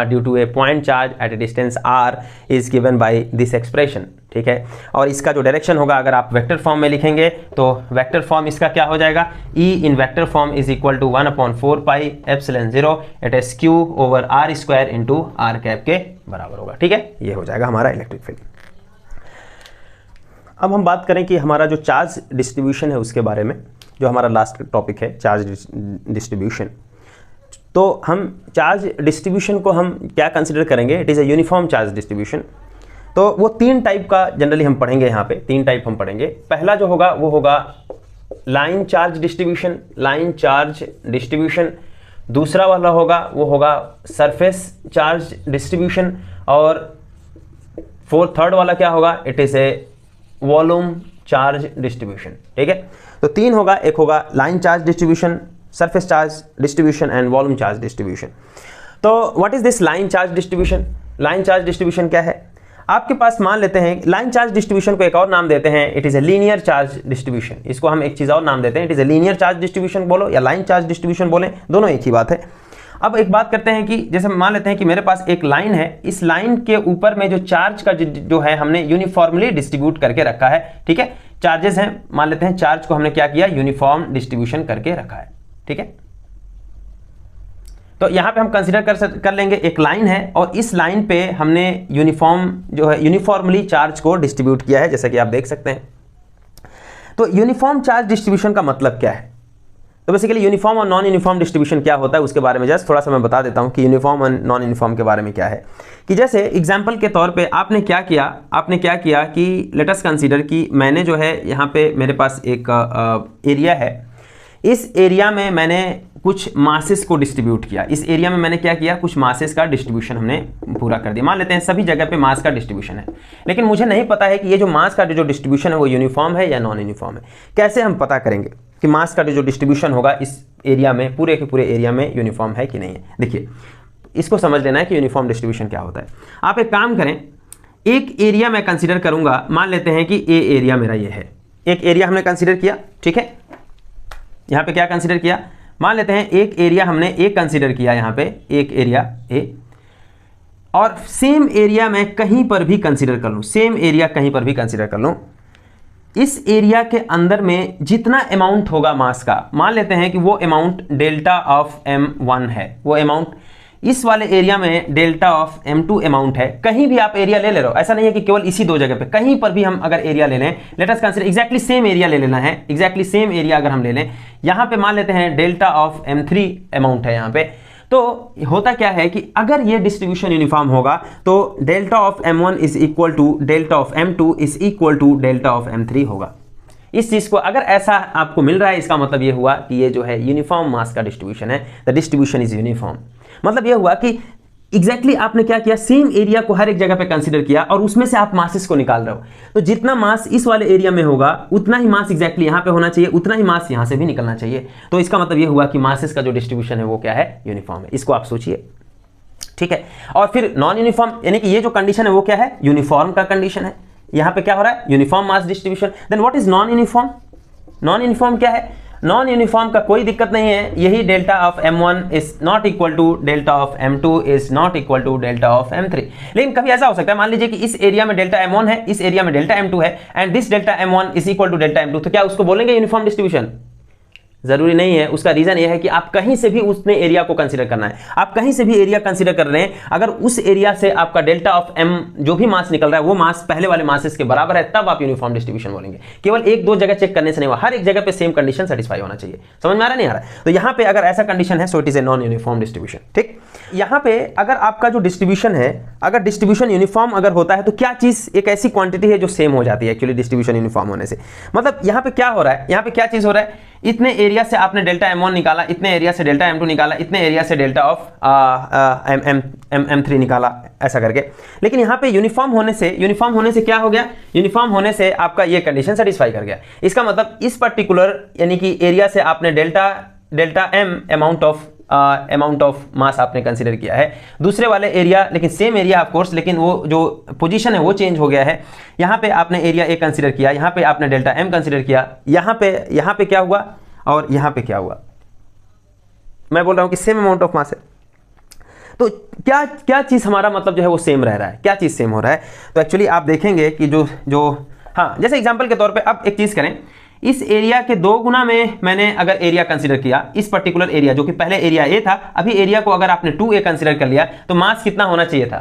due to a point charge at a distance r is given by this expression, ठीक है। और इसका जो डायरेक्शन होगा अगर आप वेक्टर फॉर्म में लिखेंगे तो वेक्टर फॉर्म इसका क्या हो जाएगा, e in vector form is equal to 1 upon 4 pi epsilon 0 it is q over r square into r cap के बराबर होगा, ठीक है। ये हो जाएगा हमारा इलेक्ट्रिक फील्ड। अब हम बात करें कि हमारा जो चार्ज डिस्ट्रीब्यूशन है उसके बारे में, जो हमारा लास्ट टॉपिक है चार्ज डिस्ट्रीब्यूशन। तो हम चार्ज डिस्ट्रीब्यूशन को हम क्या कंसिडर करेंगे, it is a uniform charge distribution. तो वो 3 टाइप का जनरली हम पढ़ेंगे, यहाँ पे 3 टाइप हम पढ़ेंगे। पहला जो होगा वो होगा line charge distribution, line charge distribution. दूसरा वाला होगा वो होगा सरफेस चार्ज डिस्ट्रीब्यूशन, और थर्ड वाला क्या होगा, it is a volume charge distribution. ठीक है, तो 3 होगा, एक होगा line charge distribution, surface charge distribution and volume charge distribution. तो what is this line charge distribution? Line charge distribution क्या है? आपके पास मान लेते हैं लाइन चार्ज डिस्ट्रीब्यूशन को एक और नाम देते हैं, it is a linear charge distribution. इसको हम एक चीज और नाम देते हैं, it is a linear charge distribution बोलो या लाइन चार्ज डिस्ट्रीब्यूशन बोले, दोनों एक ही बात है। अब एक बात करते हैं कि जैसे मान लेते हैं कि मेरे पास एक लाइन है, इस लाइन के ऊपर में जो चार्ज का जो है हमने यूनिफॉर्मली डिस्ट्रीब्यूट करके रखा है। ठीक है, चार्जेस हैं, मान लेते हैं चार्ज को हमने क्या किया, यूनिफॉर्म डिस्ट्रीब्यूशन करके रखा है। ठीक है, तो यहां पे हम कंसीडर कर लेंगे एक लाइन है और इस लाइन पे हमने यूनिफॉर्म जो है यूनिफॉर्मली चार्ज को डिस्ट्रीब्यूट किया है, जैसा कि आप देख सकते हैं। तो यूनिफॉर्म चार्ज डिस्ट्रीब्यूशन का मतलब क्या है? तो बेसिकली यूनिफॉर्म और नॉन यूनिफॉर्म डिस्ट्रीब्यूशन क्या होता है उसके बारे में जस्ट थोड़ा सा मैं बता देता हूं कि यूनिफॉर्म और नॉन यूनिफॉर्म के बारे में क्या है। कि जैसे एग्जांपल के तौर पे आपने क्या किया कि लेट अस कंसीडर कि मैंने जो है यहाँ पे मेरे पास एक एरिया है, इस एरिया में मैंने कुछ मासेस को डिस्ट्रीब्यूट किया। इस एरिया में मैंने क्या किया, कुछ मासेस का डिस्ट्रीब्यूशन हमने पूरा कर दिया। मान लेते हैं सभी जगह पे मास का डिस्ट्रीब्यूशन है, लेकिन मुझे नहीं पता है कि ये जो मास का जो डिस्ट्रीब्यूशन है वो यूनिफॉर्म है या नॉन यूनिफॉर्म है। कैसे हम पता करेंगे कि मास का जो डिस्ट्रीब्यूशन होगा इस एरिया में, पूरे के पूरे एरिया में यूनिफॉर्म है कि नहीं है? देखिए, इसको समझ लेना है कि यूनिफॉर्म डिस्ट्रीब्यूशन क्या होता है। आप एक काम करें, एक एरिया मैं कंसिडर करूंगा, मान लेते हैं कि ए एरिया मेरा ये है, एक एरिया हमने कंसिडर किया। ठीक है, यहाँ पे क्या कंसिडर किया, मान लेते हैं एक एरिया हमने ए कंसिडर किया, यहाँ पे एक एरिया ए, और सेम एरिया मैं कहीं पर भी कंसिडर कर लूँ, सेम एरिया कहीं पर भी कंसिडर कर लूँ, इस एरिया के अंदर में जितना अमाउंट होगा मास का, मान लेते हैं कि वो अमाउंट डेल्टा ऑफ m1 है, वो अमाउंट इस वाले एरिया में डेल्टा ऑफ m2 अमाउंट है। कहीं भी आप एरिया ले रहे हो, ऐसा नहीं है कि केवल इसी 2 जगह पे, कहीं पर भी हम अगर एरिया ले लें, late us consider exactly same area ले लेना है, एग्जैक्टली सेम एरिया अगर हम ले लें, यहाँ पे मान लेते हैं डेल्टा ऑफ m3 अमाउंट है यहाँ पे। तो होता क्या है कि अगर ये डिस्ट्रीब्यूशन यूनिफॉर्म होगा तो delta of m1 is equal to delta of m2 is equal to delta of m3 होगा। इस चीज को अगर ऐसा आपको मिल रहा है, इसका मतलब ये हुआ कि ये जो है यूनिफॉर्म मास का डिस्ट्रीब्यूशन है, द डिस्ट्रीब्यूशन इज यूनिफॉर्म। मतलब ये हुआ कि एग्जैक्टली आपने क्या किया, सेम एरिया को हर एक जगह पे कंसीडर किया और उसमें से आप मासेस को निकाल रहे हो। तो जितना मास इस वाले एरिया में होगा उतना ही मास एग्जैक्टली यहाँ पे होना चाहिए, उतना ही मास यहाँ से भी निकलना चाहिए। तो इसका मतलब ये हुआ कि मासेस का जो डिस्ट्रीब्यूशन है वो क्या है, यूनिफॉर्म है। इसको आप सोचिए, ठीक है। और फिर नॉन यूनिफॉर्म, यानी कि ये जो कंडीशन है वो क्या है, यूनिफॉर्म का कंडीशन है। यहाँ पे क्या हो रहा है, uniform mass distribution. Then what is non uniform? Non uniform क्या है? नॉन यूनिफॉर्म का कोई दिक्कत नहीं है, यही delta of m1 is not equal to delta of m2 is not equal to delta of m3। लेकिन कभी ऐसा हो सकता है, मान लीजिए कि इस एरिया में डेल्टा m1 है, इस एरिया में डेल्टा m2 है, and this delta m1 is equal to delta m2, तो क्या उसको बोलेंगे यूनिफॉर्म डिस्ट्रीब्यूशन? जरूरी नहीं है। उसका रीजन यह है कि आप कहीं से भी उसने एरिया को कंसीडर करना है, आप कहीं से भी एरिया कंसीडर कर रहे हैं, अगर उस एरिया से आपका डेल्टा ऑफ m जो भी मास निकल रहा है वो मास पहले वाले मासेस के बराबर है, तब आप यूनिफॉर्म डिस्ट्रीब्यूशन बोलेंगे। केवल 1-2 जगह चेक करने से नहीं हुआ, हर एक जगह पे सेम कंडीशन सेटिस्फाई होना चाहिए। समझ में आ रहा नहीं आ रहा? तो यहाँ पे अगर ऐसा कंडीशन है so it is a non uniform distribution. ठीक, यहाँ पे अगर आपका जो डिस्ट्रीब्यूशन है, अगर डिस्ट्रीब्यूशन यूनिफॉर्म अगर होता है तो क्या चीज एक ऐसी क्वांटिटी है जो सेम हो जाती है एक्चुअली डिस्ट्रीब्यूशन यूनिफॉर्म होने से। मतलब यहाँ पे क्या हो रहा है, यहाँ पे क्या चीज हो रहा है, इतने एरिया से आपने डेल्टा m1 निकाला, इतने एरिया से डेल्टा m2 निकाला, इतने एरिया से डेल्टा ऑफ m3 निकाला, ऐसा करके। लेकिन यहाँ पे यूनिफॉर्म होने से क्या हो गया, यूनिफॉर्म होने से आपका ये कंडीशन सेटिस्फाई कर गया। इसका मतलब इस पर्टिकुलर यानी कि एरिया से आपने delta m amount of mass आपने कंसीडर किया है, दूसरे वाले एरिया, लेकिन सेम एरिया ऑफ कोर्स, लेकिन वो जो पोजीशन है वो चेंज हो गया है। यहाँ पे आपने एरिया ए कंसीडर किया, यहाँ पे आपने डेल्टा m कंसीडर किया, यहाँ पे क्या हुआ और यहाँ पे क्या हुआ, मैं बोल रहा हूँ कि सेम अमाउंट ऑफ मास है। तो क्या चीज़ हमारा मतलब जो है वो सेम रह रहा है, क्या चीज़ सेम हो रहा है? तो एक्चुअली आप देखेंगे कि जो हाँ, जैसे एग्जाम्पल के तौर पे अब एक चीज़ करें, इस एरिया के 2 गुना में मैंने अगर एरिया कंसीडर किया, इस पर्टिकुलर एरिया जो कि पहले एरिया ए था, अभी एरिया को अगर आपने 2a कंसीडर कर लिया, तो मास कितना होना चाहिए था?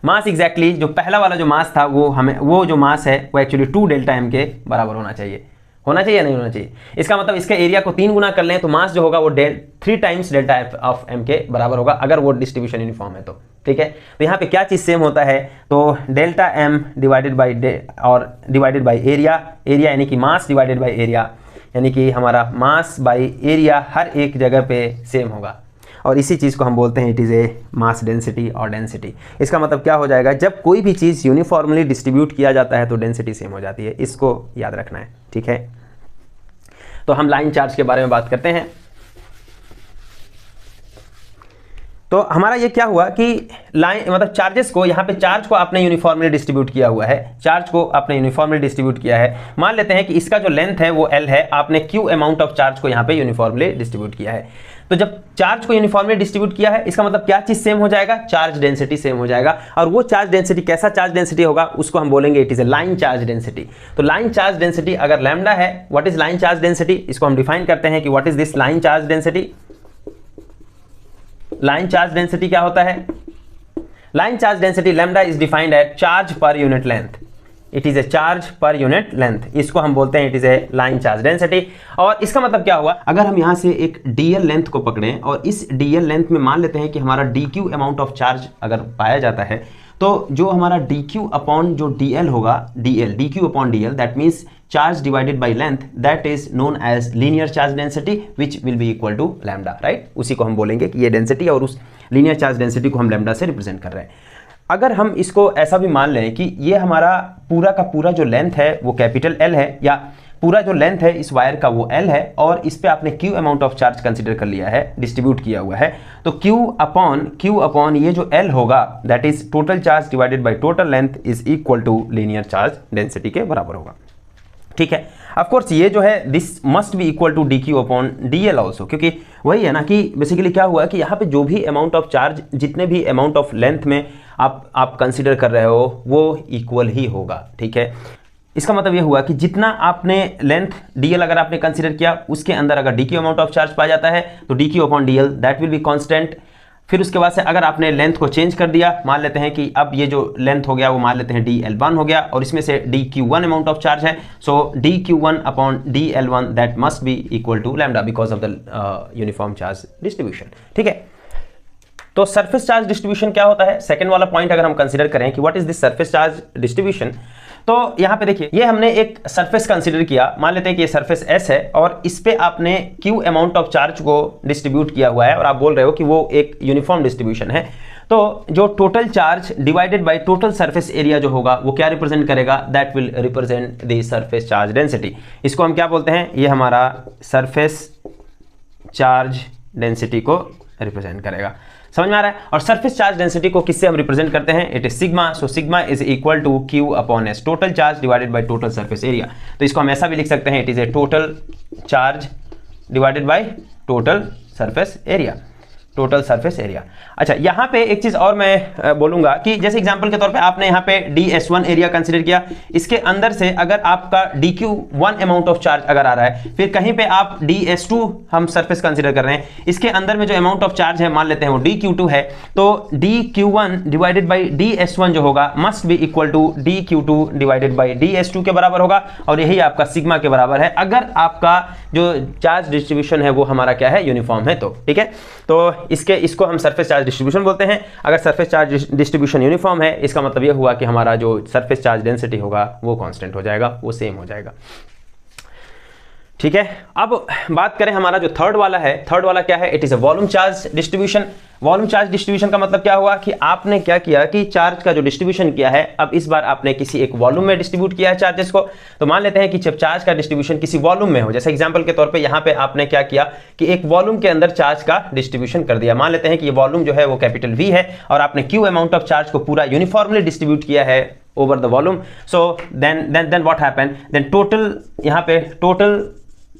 मास एग्जैक्टली जो पहला वाला जो मास था वो जो मास है वो एक्चुअली 2 डेल्टा m के बराबर होना चाहिए या नहीं होना चाहिए? इसका मतलब इसके एरिया को 3 गुना कर लें तो मास जो होगा वो 3 टाइम्स डेल्टा ऑफ m के बराबर होगा, अगर वो डिस्ट्रीब्यूशन यूनिफॉर्म है तो। ठीक है, तो यहाँ पे क्या चीज़ सेम होता है, तो delta m divided by area यानी कि मास डिवाइडेड बाई एरिया, यानी कि हमारा मास बाई एरिया हर एक जगह पे सेम होगा। और इसी चीज़ को हम बोलते हैं it is a mass density और डेंसिटी। इसका मतलब क्या हो जाएगा, जब कोई भी चीज़ यूनिफॉर्मली डिस्ट्रीब्यूट किया जाता है तो डेंसिटी सेम हो जाती है, इसको याद रखना है, ठीक है। तो हम लाइन चार्ज के बारे में बात करते हैं। तो हमारा ये क्या हुआ कि लाइन मतलब चार्जेस को, यहाँ पे चार्ज को आपने यूनिफॉर्मली डिस्ट्रीब्यूट किया हुआ है, चार्ज को आपने यूनिफॉर्मली डिस्ट्रीब्यूट किया है। मान लेते हैं कि इसका जो लेंथ है वो L है, आपने Q अमाउंट ऑफ चार्ज को यहाँ पे यूनिफॉर्मली डिस्ट्रीब्यूट किया है। तो जब चार्ज को यूनिफॉर्मली डिस्ट्रीब्यूट किया है, इसका मतलब क्या चीज सेम हो जाएगा, चार्ज डेंसिटी सेम हो जाएगा। और वो चार्ज डेंसिटी कैसा चार्ज डेंसिटी होगा, उसको हम बोलेंगे it is A line charge density. तो लाइन चार्ज डेंसिटी अगर लैम्डा है, what is line charge density, इसको हम डिफाइन करते हैं कि what is this line charge density. Line charge density क्या होता है, line charge density lambda is defined eight charge per unit length, it is A charge per unit length, इसको हम बोलते हैं it is A line charge density. और इसका मतलब क्या हुआ, अगर हम यहां से एक dl लेंथ को पकड़ें और इस dl लेंथ में मान लेते हैं कि हमारा dq अमाउंट ऑफ चार्ज अगर पाया जाता है, तो जो हमारा dq अपॉन जो dl होगा, dq upon dl, that means charge divided by length, that is known as linear charge density which will be equal to lambda, right. उसी को हम बोलेंगे कि ये डेंसिटी और उस लीनियर चार्ज डेंसिटी को हम लैम्डा से रिप्रेजेंट कर रहे हैं। अगर हम इसको ऐसा भी मान लें कि ये हमारा पूरा का पूरा जो लेंथ है वो कैपिटल L है, या पूरा जो लेंथ है इस वायर का वो L है, और इस पे आपने Q amount of charge consider कर लिया है, डिस्ट्रीब्यूट किया हुआ है, तो Q अपॉन ये जो L होगा, that is total charge divided by total length is equal to linear charge density के बराबर होगा, ठीक है। ऑफ कोर्स ये जो है this must be equal to dq upon dl also, क्योंकि वही है ना कि बेसिकली क्या हुआ कि यहाँ पे जो भी अमाउंट ऑफ चार्ज, जितने भी अमाउंट ऑफ लेंथ में आप कंसीडर कर रहे हो वो इक्वल ही होगा, ठीक है। इसका मतलब ये हुआ कि जितना आपने लेंथ dl अगर आपने कंसीडर किया, उसके अंदर अगर dq अमाउंट ऑफ चार्ज पाया जाता है तो dq upon dl that will be constant. फिर उसके बाद से अगर आपने लेंथ को चेंज कर दिया, मान लेते हैं कि अब ये जो लेंथ हो गया वो मान लेते हैं dl1 हो गया, और इसमें से dq1 अमाउंट ऑफ चार्ज है, so dq1 upon dl1 that must be equal to lambda because of the uniform charge distribution, ठीक है। तो सरफेस चार्ज डिस्ट्रीब्यूशन क्या होता है, सेकंड वाला पॉइंट अगर हम कंसीडर करें कि what is this surface charge distribution, तो यहाँ पे देखिए ये हमने एक सरफेस कंसीडर किया, मान लेते हैं कि ये सरफेस S है और इस पे आपने Q अमाउंट ऑफ चार्ज को डिस्ट्रीब्यूट किया हुआ है, और आप बोल रहे हो कि वो एक यूनिफॉर्म डिस्ट्रीब्यूशन है। तो जो total charge divided by total surface area जो होगा वो क्या रिप्रेजेंट करेगा, that will represent the surface charge density. इसको हम क्या बोलते हैं, ये हमारा सरफेस चार्ज डेंसिटी को रिप्रेजेंट करेगा, समझ में आ रहा है। और सरफेस चार्ज डेंसिटी को किससे हम रिप्रेजेंट करते हैं, it is sigma, so sigma is equal to Q upon S, total charge divided by total surface area. तो इसको हम ऐसा भी लिख सकते हैं, it is a total charge divided by total surface area, total surface area. अच्छा, यहाँ पे एक चीज और मैं बोलूंगा कि जैसे एग्जांपल के तौर पे आपने यहाँ पे ds1 एरिया कंसीडर किया, इसके अंदर से अगर आपका dq1 अमाउंट ऑफ चार्ज अगर आ रहा है, फिर कहीं पे आप ds2 हम सरफेस कंसीडर कर रहे हैं, इसके अंदर में जो अमाउंट ऑफ चार्ज है मान लेते हैं वो dq2 है, तो dq1 डिवाइडेड बाई ds1 जो होगा must be equal to dq2 divided by ds2 के बराबर होगा, और यही आपका सिग्मा के बराबर है अगर आपका जो चार्ज डिस्ट्रीब्यूशन है वो हमारा क्या है, यूनिफॉर्म है, तो ठीक है। तो इसको हम सरफेस चार्ज डिस्ट्रीब्यूशन बोलते हैं। अगर सरफेस चार्ज डिस्ट्रीब्यूशन यूनिफॉर्म है, इसका मतलब यह हुआ कि हमारा जो सरफेस चार्ज डेंसिटी होगा वो कांस्टेंट हो जाएगा, वो सेम हो जाएगा, ठीक है। अब बात करें हमारा जो थर्ड वाला है, थर्ड वाला क्या है, it is a volume charge distribution. Volume charge distribution का मतलब क्या हुआ कि आपने क्या किया कि चार्ज का जो डिस्ट्रीब्यूशन किया है, अब इस बार आपने किसी एक वॉल्यूम में डिस्ट्रीब्यूट किया है चार्जेस को। तो मान लेते हैं कि जब चार्ज का डिस्ट्रीब्यूशन किसी वॉल्यूम में हो, जैसे एग्जांपल के तौर पे यहाँ पे आपने क्या किया कि एक वॉल्यूम के अंदर चार्ज का डिस्ट्रीब्यूशन कर दिया। मान लेते हैं कि ये वॉल्यूम जो है वो कैपिटल V है, और आपने Q अमाउंट ऑफ चार्ज को पूरा यूनिफॉर्मली डिस्ट्रीब्यूट किया है over the volume. So then what happen, then total यहाँ पे टोटल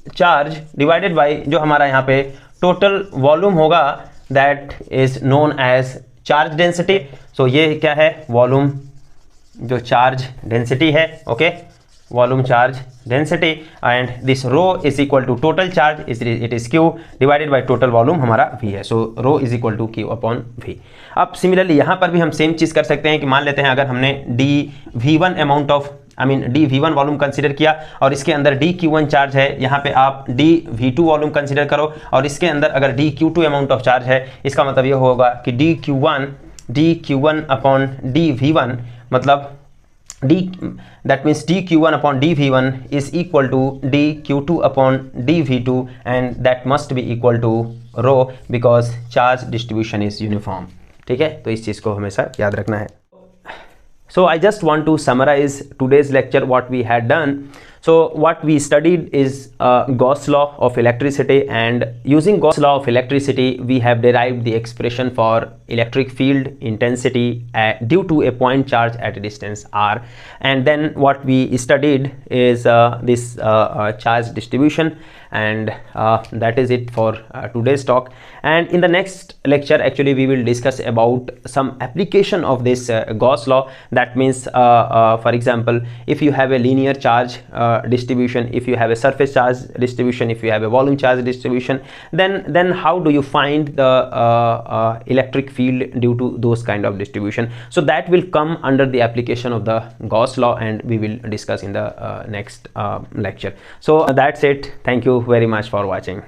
चार्ज डिवाइडेड बाय जो हमारा यहाँ पे टोटल वॉल्यूम होगा, that is known as charge density. So ये क्या है, वॉल्यूम जो चार्ज डेंसिटी है, okay, volume charge density, and this rho is equal to total charge, it is Q divided by total volume हमारा V है, so rho is equal to Q upon V। अब सिमिलरली यहाँ पर भी हम सेम चीज कर सकते हैं कि मान लेते हैं अगर हमने dV1 amount of dV1 volume consider किया, और इसके अंदर dQ1 चार्ज है, यहाँ पे आप dV2 वॉल्यूम कंसीडर करो, और इसके अंदर अगर dQ2 अमाउंट ऑफ चार्ज है, इसका मतलब ये होगा कि dQ1 अपॉन dV1, मतलब d, that means dq1 upon dv1 is equal to dq2 upon dv2, and that must be equal to rho because charge distribution is uniform. ठीक है, तो इस चीज़ को हमेशा याद रखना है. So I just want to summarize today's lecture what we had done. So what we studied is Gauss law of electricity, and using Gauss law of electricity we have derived the expression for electric field intensity due to a point charge at a distance r. And then what we studied is this charge distribution, and that is it for today's talk. And in the next lecture actually we will discuss about some application of this Gauss law. That means for example, if you have a linear charge distribution, if you have a surface charge distribution, if you have a volume charge distribution, then how do you find the electric field due to those kind of distribution? So that will come under the application of the Gauss law, and we will discuss in the next lecture. So that's it. Thank you very much for watching.